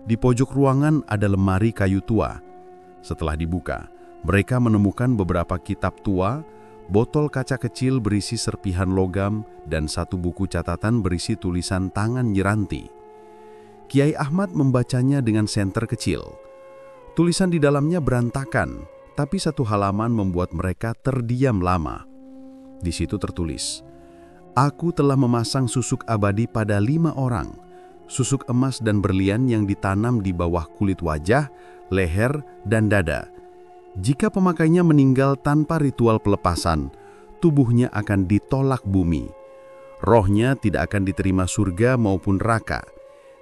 Di pojok ruangan ada lemari kayu tua. Setelah dibuka, mereka menemukan beberapa kitab tua, botol kaca kecil berisi serpihan logam, dan 1 buku catatan berisi tulisan tangan Nyiranti. Kiai Ahmad membacanya dengan senter kecil. Tulisan di dalamnya berantakan, tapi 1 halaman membuat mereka terdiam lama. Di situ tertulis, "Aku telah memasang susuk abadi pada 5 orang. Susuk emas dan berlian yang ditanam di bawah kulit wajah, leher, dan dada. Jika pemakainya meninggal tanpa ritual pelepasan, tubuhnya akan ditolak bumi. Rohnya tidak akan diterima surga maupun neraka.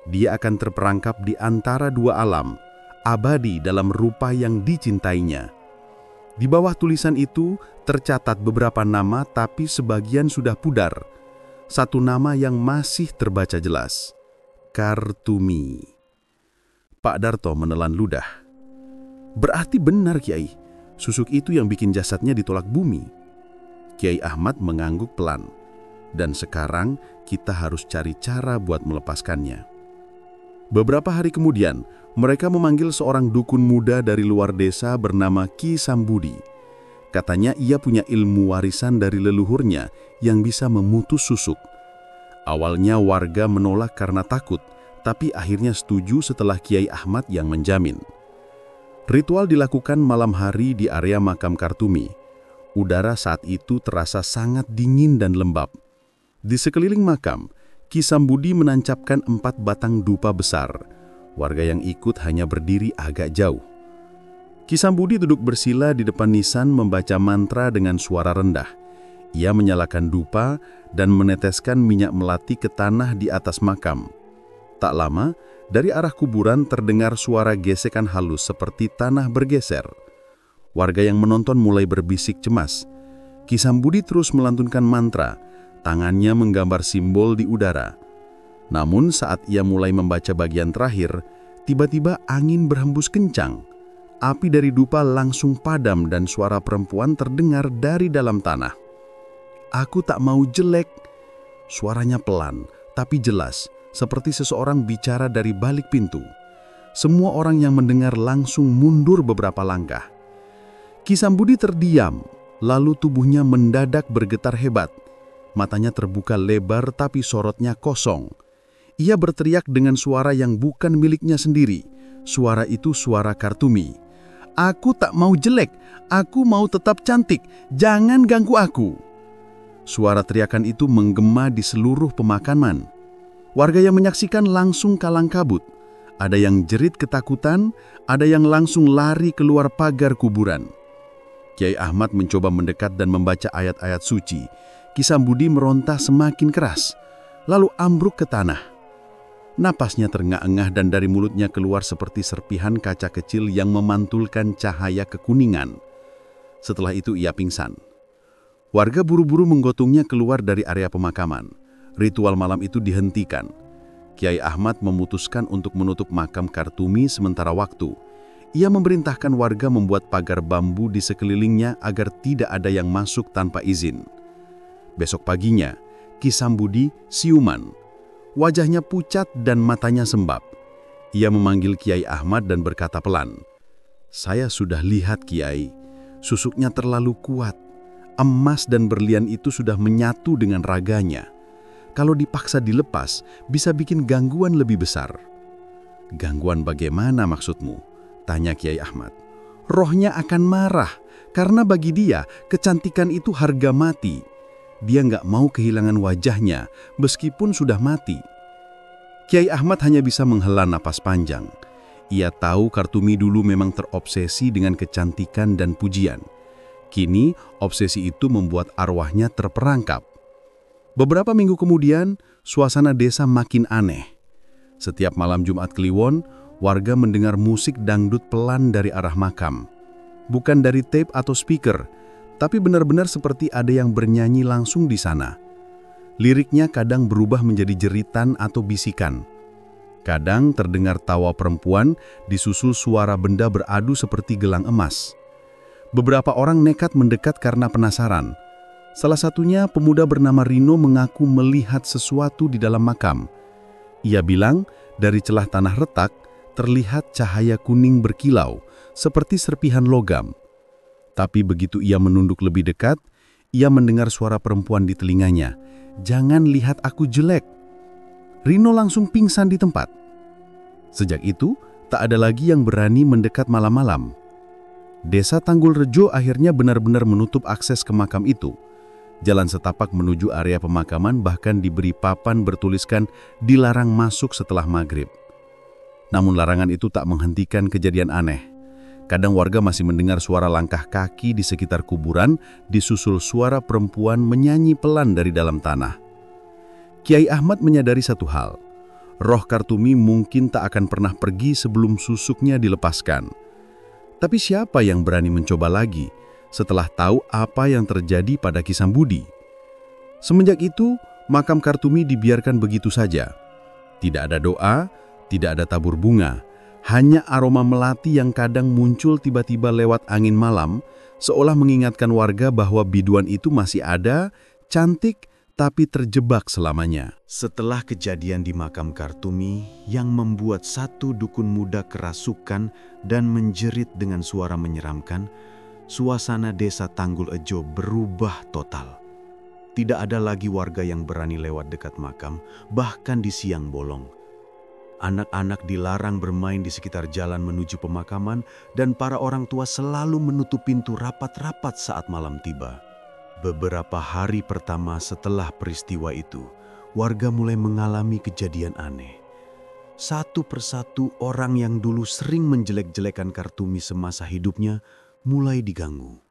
Dia akan terperangkap di antara dua alam, abadi dalam rupa yang dicintainya. Di bawah tulisan itu tercatat beberapa nama, tapi sebagian sudah pudar. Satu nama yang masih terbaca jelas, Kartumi. Pak Darto menelan ludah. Berarti benar, Kiai. Susuk itu yang bikin jasadnya ditolak bumi. Kiai Ahmad mengangguk pelan. Dan sekarang kita harus cari cara buat melepaskannya. Beberapa hari kemudian, mereka memanggil seorang dukun muda dari luar desa bernama Ki Sambudi. Katanya ia punya ilmu warisan dari leluhurnya yang bisa memutus susuk. Awalnya warga menolak karena takut, tapi akhirnya setuju setelah Kiai Ahmad yang menjamin. Ritual dilakukan malam hari di area makam Kartumi. Udara saat itu terasa sangat dingin dan lembab. Di sekeliling makam, Ki Sambudi menancapkan 4 batang dupa besar. Warga yang ikut hanya berdiri agak jauh. Ki Sambudi duduk bersila di depan nisan membaca mantra dengan suara rendah. Ia menyalakan dupa dan meneteskan minyak melati ke tanah di atas makam. Tak lama, dari arah kuburan terdengar suara gesekan halus seperti tanah bergeser. Warga yang menonton mulai berbisik cemas. Ki Sambudi terus melantunkan mantra. Tangannya menggambar simbol di udara. Namun saat ia mulai membaca bagian terakhir, tiba-tiba angin berhembus kencang. Api dari dupa langsung padam dan suara perempuan terdengar dari dalam tanah. "Aku tak mau jelek." Suaranya pelan, tapi jelas, seperti seseorang bicara dari balik pintu. Semua orang yang mendengar langsung mundur beberapa langkah. Ki Sambudi terdiam, lalu tubuhnya mendadak bergetar hebat. Matanya terbuka lebar tapi sorotnya kosong. Ia berteriak dengan suara yang bukan miliknya sendiri. Suara itu suara Kartumi. "Aku tak mau jelek, aku mau tetap cantik, jangan ganggu aku." Suara teriakan itu menggema di seluruh pemakaman. Warga yang menyaksikan langsung kalang kabut. Ada yang jerit ketakutan, ada yang langsung lari keluar pagar kuburan. Kiai Ahmad mencoba mendekat dan membaca ayat-ayat suci. Ki Sambudi meronta semakin keras, lalu ambruk ke tanah. Napasnya terengah-engah dan dari mulutnya keluar seperti serpihan kaca kecil yang memantulkan cahaya kekuningan. Setelah itu ia pingsan. Warga buru-buru menggotongnya keluar dari area pemakaman. Ritual malam itu dihentikan. Kiai Ahmad memutuskan untuk menutup makam Kartumi sementara waktu. Ia memerintahkan warga membuat pagar bambu di sekelilingnya agar tidak ada yang masuk tanpa izin. Besok paginya, Ki Sambudi siuman. Wajahnya pucat dan matanya sembab. Ia memanggil Kiai Ahmad dan berkata pelan, "Saya sudah lihat, Kiai. Susuknya terlalu kuat. Emas dan berlian itu sudah menyatu dengan raganya. Kalau dipaksa dilepas, bisa bikin gangguan lebih besar." "Gangguan bagaimana maksudmu?" tanya Kiai Ahmad. "Rohnya akan marah, karena bagi dia, kecantikan itu harga mati. Dia nggak mau kehilangan wajahnya, meskipun sudah mati." Kiai Ahmad hanya bisa menghela napas panjang. Ia tahu Kartumi dulu memang terobsesi dengan kecantikan dan pujian. Kini, obsesi itu membuat arwahnya terperangkap. Beberapa minggu kemudian, suasana desa makin aneh. Setiap malam Jumat Kliwon, warga mendengar musik dangdut pelan dari arah makam. Bukan dari tape atau speaker, tapi benar-benar seperti ada yang bernyanyi langsung di sana. Liriknya kadang berubah menjadi jeritan atau bisikan. Kadang terdengar tawa perempuan disusul suara benda beradu seperti gelang emas. Beberapa orang nekat mendekat karena penasaran. Salah satunya pemuda bernama Rino mengaku melihat sesuatu di dalam makam. Ia bilang dari celah tanah retak terlihat cahaya kuning berkilau seperti serpihan logam. Tapi begitu ia menunduk lebih dekat, ia mendengar suara perempuan di telinganya. "Jangan lihat aku jelek." Rino langsung pingsan di tempat. Sejak itu, tak ada lagi yang berani mendekat malam-malam. Desa Tanggul Rejo akhirnya benar-benar menutup akses ke makam itu. Jalan setapak menuju area pemakaman bahkan diberi papan bertuliskan dilarang masuk setelah maghrib. Namun larangan itu tak menghentikan kejadian aneh. Kadang warga masih mendengar suara langkah kaki di sekitar kuburan, disusul suara perempuan menyanyi pelan dari dalam tanah. Kiai Ahmad menyadari satu hal. Roh Kartumi mungkin tak akan pernah pergi sebelum susuknya dilepaskan. Tapi siapa yang berani mencoba lagi setelah tahu apa yang terjadi pada Kisambudi? Semenjak itu, makam Kartumi dibiarkan begitu saja. Tidak ada doa, tidak ada tabur bunga, hanya aroma melati yang kadang muncul tiba-tiba lewat angin malam, seolah mengingatkan warga bahwa biduan itu masih ada, cantik, tapi terjebak selamanya. Setelah kejadian di makam Kartumi yang membuat satu dukun muda kerasukan dan menjerit dengan suara menyeramkan, suasana desa Tanggul Ejo berubah total. Tidak ada lagi warga yang berani lewat dekat makam, bahkan di siang bolong. Anak-anak dilarang bermain di sekitar jalan menuju pemakaman dan para orang tua selalu menutup pintu rapat-rapat saat malam tiba. Beberapa hari pertama setelah peristiwa itu, warga mulai mengalami kejadian aneh. Satu persatu orang yang dulu sering menjelek-jelekan Kartumi semasa hidupnya mulai diganggu.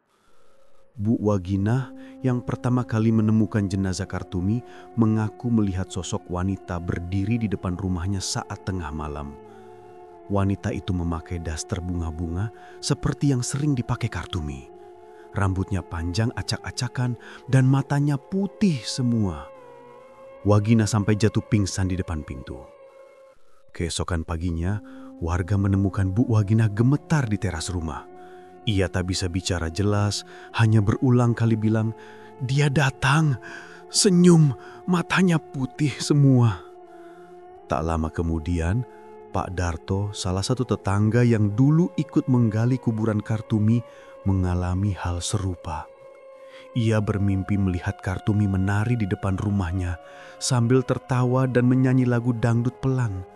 Bu Waginah yang pertama kali menemukan jenazah Kartumi mengaku melihat sosok wanita berdiri di depan rumahnya saat tengah malam. Wanita itu memakai daster bunga-bunga seperti yang sering dipakai Kartumi. Rambutnya panjang acak-acakan dan matanya putih semua. Waginah sampai jatuh pingsan di depan pintu. Keesokan paginya, warga menemukan Bu Waginah gemetar di teras rumah. Ia tak bisa bicara jelas, hanya berulang kali bilang, "Dia datang, senyum, matanya putih semua." Tak lama kemudian, Pak Darto, salah satu tetangga yang dulu ikut menggali kuburan Kartumi, mengalami hal serupa. Ia bermimpi melihat Kartumi menari di depan rumahnya sambil tertawa dan menyanyi lagu dangdut pelan.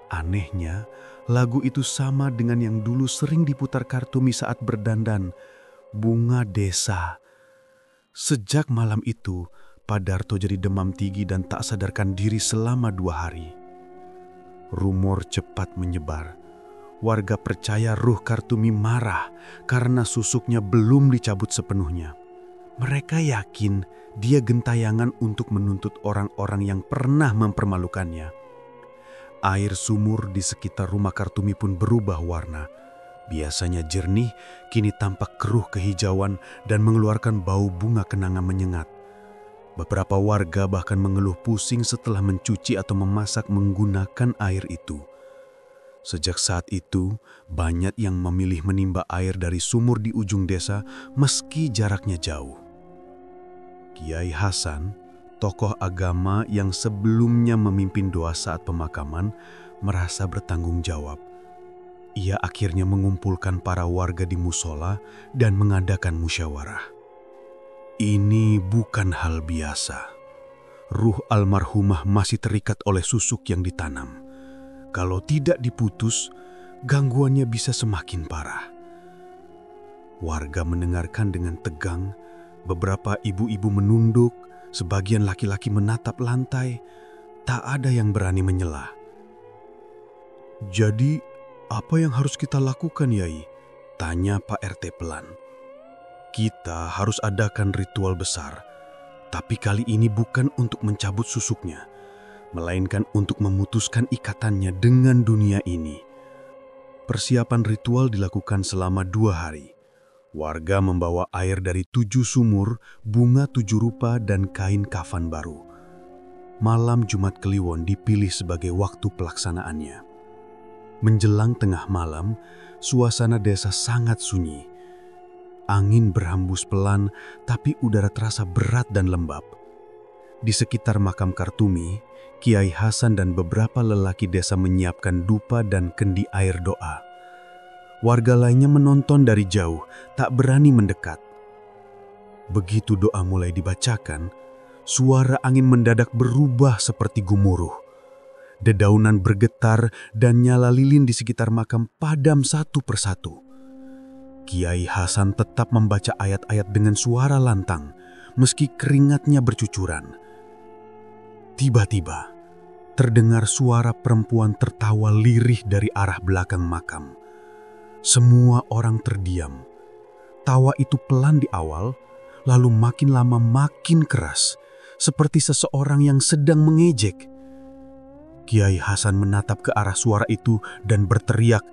Anehnya, lagu itu sama dengan yang dulu sering diputar Kartumi saat berdandan, Bunga Desa. Sejak malam itu, Pak Darto jadi demam tinggi dan tak sadarkan diri selama 2 hari. Rumor cepat menyebar. Warga percaya ruh Kartumi marah karena susuknya belum dicabut sepenuhnya. Mereka yakin dia gentayangan untuk menuntut orang-orang yang pernah mempermalukannya. Air sumur di sekitar rumah Kartumi pun berubah warna. Biasanya jernih, kini tampak keruh kehijauan dan mengeluarkan bau bunga kenanga menyengat. Beberapa warga bahkan mengeluh pusing setelah mencuci atau memasak menggunakan air itu. Sejak saat itu, banyak yang memilih menimba air dari sumur di ujung desa meski jaraknya jauh. Kiai Hasan, tokoh agama yang sebelumnya memimpin doa saat pemakaman, merasa bertanggung jawab. Ia akhirnya mengumpulkan para warga di musola dan mengadakan musyawarah. Ini bukan hal biasa. Ruh almarhumah masih terikat oleh susuk yang ditanam. Kalau tidak diputus, gangguannya bisa semakin parah. Warga mendengarkan dengan tegang, beberapa ibu-ibu menunduk, sebagian laki-laki menatap lantai, tak ada yang berani menyela. "Jadi, apa yang harus kita lakukan, Yai?" tanya Pak RT pelan. "Kita harus adakan ritual besar, tapi kali ini bukan untuk mencabut susuknya, melainkan untuk memutuskan ikatannya dengan dunia ini." Persiapan ritual dilakukan selama 2 hari. Warga membawa air dari 7 sumur, bunga 7 rupa, dan kain kafan baru. Malam Jumat Kliwon dipilih sebagai waktu pelaksanaannya. Menjelang tengah malam, suasana desa sangat sunyi. Angin berhembus pelan, tapi udara terasa berat dan lembab. Di sekitar makam Kartumi, Kiai Hasan dan beberapa lelaki desa menyiapkan dupa dan kendi air doa. Warga lainnya menonton dari jauh, tak berani mendekat. Begitu doa mulai dibacakan, suara angin mendadak berubah seperti gemuruh. Dedaunan bergetar dan nyala lilin di sekitar makam padam satu persatu. Kiai Hasan tetap membaca ayat-ayat dengan suara lantang, meski keringatnya bercucuran. Tiba-tiba, terdengar suara perempuan tertawa lirih dari arah belakang makam. Semua orang terdiam. Tawa itu pelan di awal, lalu makin lama makin keras, seperti seseorang yang sedang mengejek. Kiai Hasan menatap ke arah suara itu dan berteriak,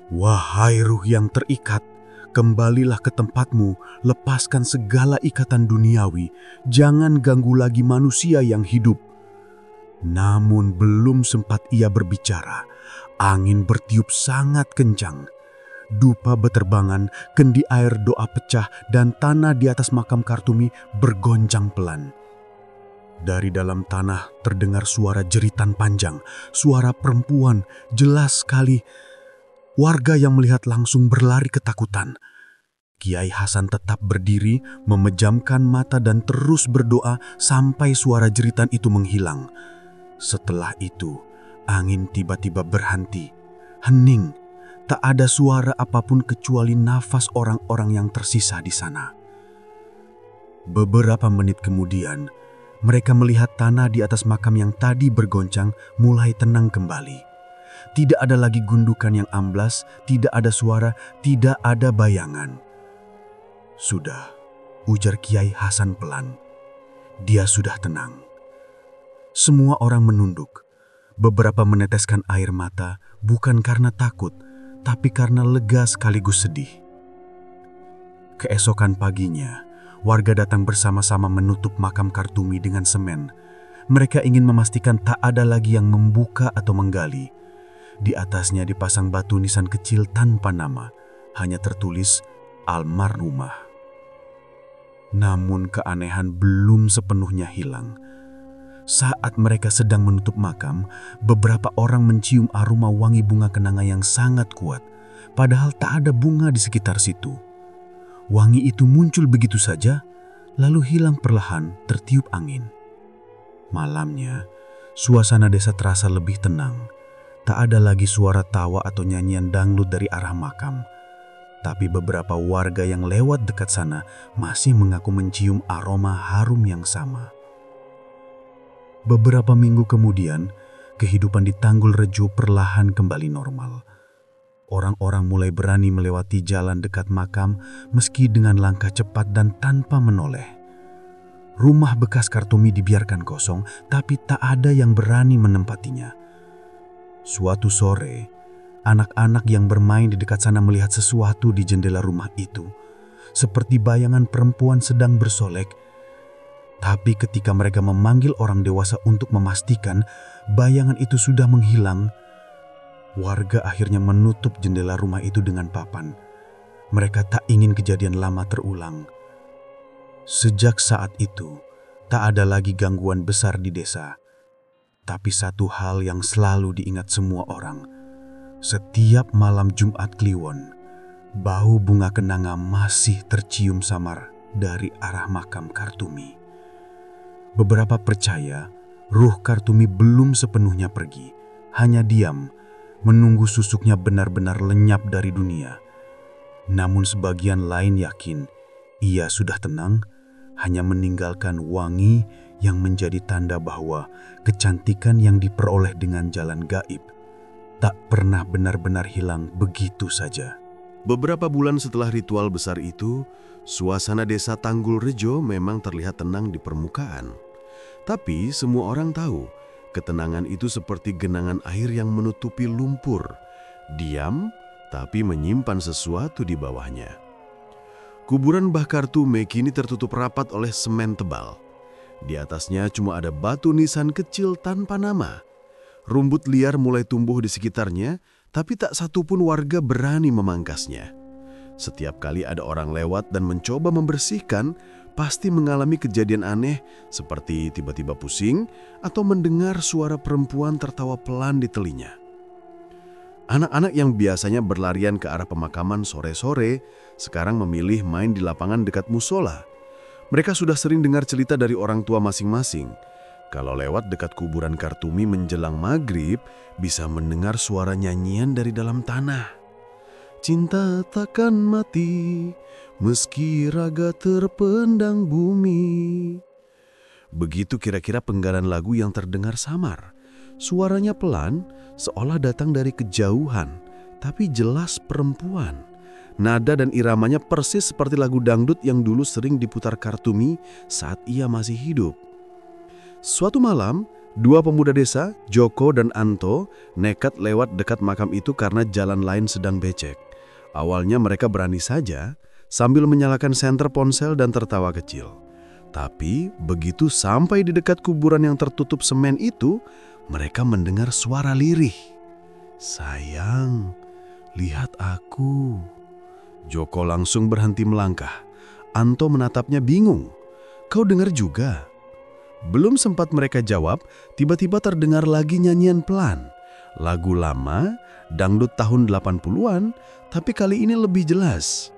"Wahai ruh yang terikat, kembalilah ke tempatmu, lepaskan segala ikatan duniawi, jangan ganggu lagi manusia yang hidup." Namun belum sempat ia berbicara, angin bertiup sangat kencang. Dupa beterbangan, kendi air doa pecah, dan tanah di atas makam Kartumi bergoncang pelan. Dari dalam tanah terdengar suara jeritan panjang, suara perempuan, jelas sekali. Warga yang melihat langsung berlari ketakutan. Kiai Hasan tetap berdiri, memejamkan mata dan terus berdoa sampai suara jeritan itu menghilang. Setelah itu, angin tiba-tiba berhenti, hening. Tak ada suara apapun kecuali nafas orang-orang yang tersisa di sana. Beberapa menit kemudian, mereka melihat tanah di atas makam yang tadi bergoncang mulai tenang kembali. Tidak ada lagi gundukan yang amblas, tidak ada suara, tidak ada bayangan. "Sudah," ujar Kiai Hasan pelan. "Dia sudah tenang." Semua orang menunduk. Beberapa meneteskan air mata, bukan karena takut, tapi karena lega sekaligus sedih. Keesokan paginya, warga datang bersama-sama menutup makam Kartumi dengan semen. Mereka ingin memastikan tak ada lagi yang membuka atau menggali. Di atasnya dipasang batu nisan kecil tanpa nama, hanya tertulis almarhumah. Namun keanehan belum sepenuhnya hilang. Saat mereka sedang menutup makam, beberapa orang mencium aroma wangi bunga kenanga yang sangat kuat, padahal tak ada bunga di sekitar situ. Wangi itu muncul begitu saja, lalu hilang perlahan tertiup angin. Malamnya, suasana desa terasa lebih tenang. Tak ada lagi suara tawa atau nyanyian dangdut dari arah makam. Tapi beberapa warga yang lewat dekat sana masih mengaku mencium aroma harum yang sama. Beberapa minggu kemudian, kehidupan di Tanggul Rejo perlahan kembali normal. Orang-orang mulai berani melewati jalan dekat makam meski dengan langkah cepat dan tanpa menoleh. Rumah bekas Kartumi dibiarkan kosong, tapi tak ada yang berani menempatinya. Suatu sore, anak-anak yang bermain di dekat sana melihat sesuatu di jendela rumah itu, seperti bayangan perempuan sedang bersolek. Tapi ketika mereka memanggil orang dewasa untuk memastikan bayangan itu sudah menghilang, warga akhirnya menutup jendela rumah itu dengan papan. Mereka tak ingin kejadian lama terulang. Sejak saat itu, tak ada lagi gangguan besar di desa. Tapi satu hal yang selalu diingat semua orang. Setiap malam Jumat Kliwon, bau bunga kenanga masih tercium samar dari arah makam Kartumi. Beberapa percaya ruh Kartumi belum sepenuhnya pergi, hanya diam, menunggu susuknya benar-benar lenyap dari dunia. Namun sebagian lain yakin ia sudah tenang, hanya meninggalkan wangi yang menjadi tanda bahwa kecantikan yang diperoleh dengan jalan gaib tak pernah benar-benar hilang begitu saja. Beberapa bulan setelah ritual besar itu, suasana desa Tanggul Rejo memang terlihat tenang di permukaan. Tapi semua orang tahu, ketenangan itu seperti genangan air yang menutupi lumpur. Diam, tapi menyimpan sesuatu di bawahnya. Kuburan Mbah Kartume kini tertutup rapat oleh semen tebal. Di atasnya cuma ada batu nisan kecil tanpa nama. Rumput liar mulai tumbuh di sekitarnya, tapi tak satupun warga berani memangkasnya. Setiap kali ada orang lewat dan mencoba membersihkan, pasti mengalami kejadian aneh seperti tiba-tiba pusing atau mendengar suara perempuan tertawa pelan di telinga. Anak-anak yang biasanya berlarian ke arah pemakaman sore-sore sekarang memilih main di lapangan dekat musola. Mereka sudah sering dengar cerita dari orang tua masing-masing. Kalau lewat dekat kuburan Kartumi menjelang maghrib, bisa mendengar suara nyanyian dari dalam tanah. Cinta takkan mati, meski raga terpendang bumi. Begitu kira-kira penggalan lagu yang terdengar samar. Suaranya pelan, seolah datang dari kejauhan, tapi jelas perempuan. Nada dan iramanya persis seperti lagu dangdut yang dulu sering diputar Kartumi saat ia masih hidup. Suatu malam, dua pemuda desa, Joko dan Anto, nekat lewat dekat makam itu karena jalan lain sedang becek. Awalnya mereka berani saja, sambil menyalakan senter ponsel dan tertawa kecil. Tapi begitu sampai di dekat kuburan yang tertutup semen itu, mereka mendengar suara lirih. "Sayang, lihat aku." Joko langsung berhenti melangkah. Anto menatapnya bingung. "Kau dengar juga?" Belum sempat mereka jawab, tiba-tiba terdengar lagi nyanyian pelan. Lagu lama, dangdut tahun 80-an, tapi kali ini lebih jelas.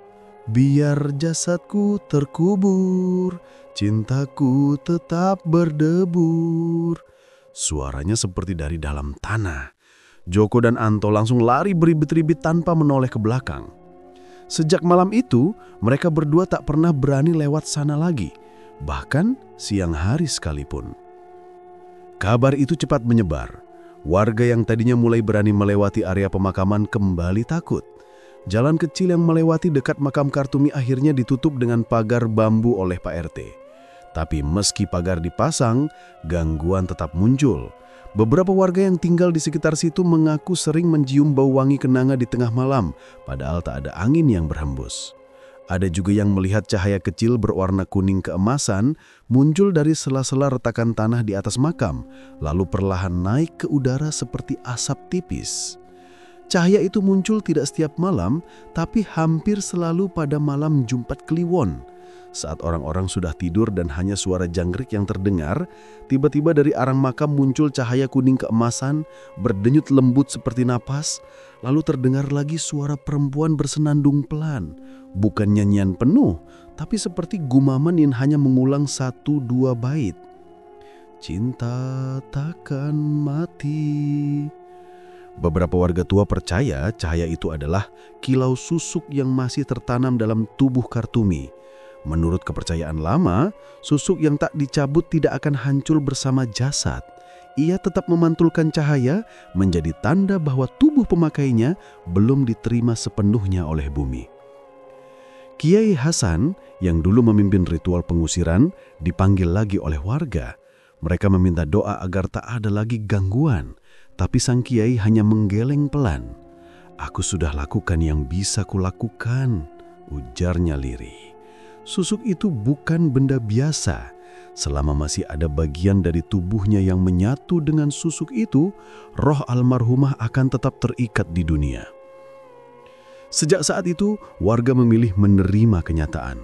"Biar jasadku terkubur, cintaku tetap berdebur." Suaranya seperti dari dalam tanah. Joko dan Anto langsung lari beribit-ribit tanpa menoleh ke belakang. Sejak malam itu, mereka berdua tak pernah berani lewat sana lagi. Bahkan siang hari sekalipun. Kabar itu cepat menyebar. Warga yang tadinya mulai berani melewati area pemakaman kembali takut. Jalan kecil yang melewati dekat makam Kartumi akhirnya ditutup dengan pagar bambu oleh Pak RT. Tapi meski pagar dipasang, gangguan tetap muncul. Beberapa warga yang tinggal di sekitar situ mengaku sering mencium bau wangi kenanga di tengah malam, padahal tak ada angin yang berhembus. Ada juga yang melihat cahaya kecil berwarna kuning keemasan muncul dari sela-sela retakan tanah di atas makam, lalu perlahan naik ke udara seperti asap tipis. Cahaya itu muncul tidak setiap malam, tapi hampir selalu pada malam Jumat Kliwon. Saat orang-orang sudah tidur dan hanya suara jangkrik yang terdengar, tiba-tiba dari arang makam muncul cahaya kuning keemasan, berdenyut lembut seperti napas, lalu terdengar lagi suara perempuan bersenandung pelan. Bukan nyanyian penuh, tapi seperti gumaman yang hanya mengulang 1-2 bait. "Cinta takkan mati." Beberapa warga tua percaya cahaya itu adalah kilau susuk yang masih tertanam dalam tubuh Kartumi. Menurut kepercayaan lama, susuk yang tak dicabut tidak akan hancur bersama jasad. Ia tetap memantulkan cahaya menjadi tanda bahwa tubuh pemakainya belum diterima sepenuhnya oleh bumi. Kiai Hasan yang dulu memimpin ritual pengusiran dipanggil lagi oleh warga. Mereka meminta doa agar tak ada lagi gangguan, tapi sang kiai hanya menggeleng pelan. "Aku sudah lakukan yang bisa kulakukan," ujarnya lirih. Susuk itu bukan benda biasa. Selama masih ada bagian dari tubuhnya yang menyatu dengan susuk itu, roh almarhumah akan tetap terikat di dunia. Sejak saat itu, warga memilih menerima kenyataan.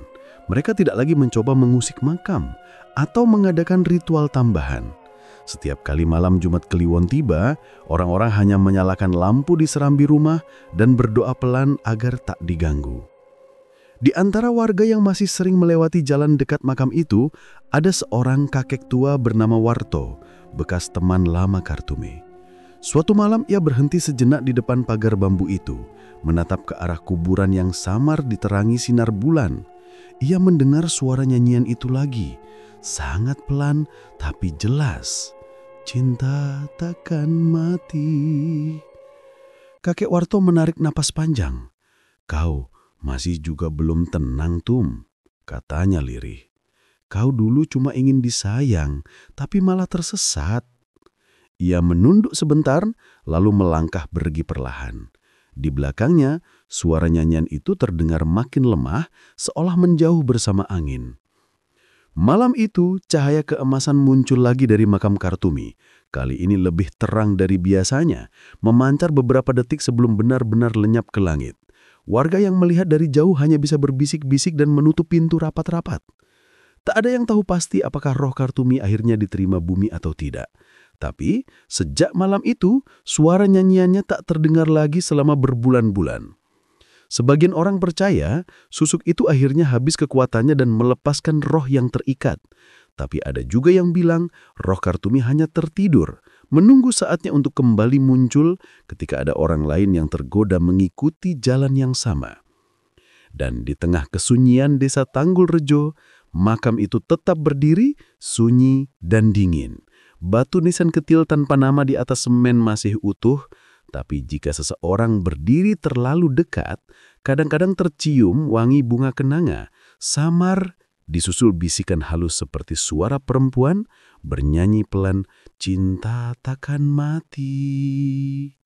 Mereka tidak lagi mencoba mengusik makam atau mengadakan ritual tambahan. Setiap kali malam Jumat Kliwon tiba, orang-orang hanya menyalakan lampu di serambi rumah dan berdoa pelan agar tak diganggu. Di antara warga yang masih sering melewati jalan dekat makam itu, ada seorang kakek tua bernama Warto, bekas teman lama Kartumi. Suatu malam ia berhenti sejenak di depan pagar bambu itu, menatap ke arah kuburan yang samar diterangi sinar bulan. Ia mendengar suara nyanyian itu lagi, sangat pelan tapi jelas. "Cinta takkan mati." Kakek Warto menarik napas panjang. "Kau masih juga belum tenang, Tum," katanya lirih. "Kau dulu cuma ingin disayang, tapi malah tersesat." Ia menunduk sebentar, lalu melangkah pergi perlahan. Di belakangnya, suara nyanyian itu terdengar makin lemah, seolah menjauh bersama angin. Malam itu, cahaya keemasan muncul lagi dari makam Kartumi. Kali ini lebih terang dari biasanya, memancar beberapa detik sebelum benar-benar lenyap ke langit. Warga yang melihat dari jauh hanya bisa berbisik-bisik dan menutup pintu rapat-rapat. Tak ada yang tahu pasti apakah roh Kartumi akhirnya diterima bumi atau tidak. Tapi, sejak malam itu, suara nyanyiannya tak terdengar lagi selama berbulan-bulan. Sebagian orang percaya, susuk itu akhirnya habis kekuatannya dan melepaskan roh yang terikat. Tapi ada juga yang bilang, roh Kartumi hanya tertidur, menunggu saatnya untuk kembali muncul ketika ada orang lain yang tergoda mengikuti jalan yang sama. Dan di tengah kesunyian desa Tanggul Rejo, makam itu tetap berdiri, sunyi dan dingin. Batu nisan kecil tanpa nama di atas semen masih utuh, tapi jika seseorang berdiri terlalu dekat, kadang-kadang tercium wangi bunga kenanga, samar Disusul bisikan halus seperti suara perempuan bernyanyi pelan, "Cinta takkan mati."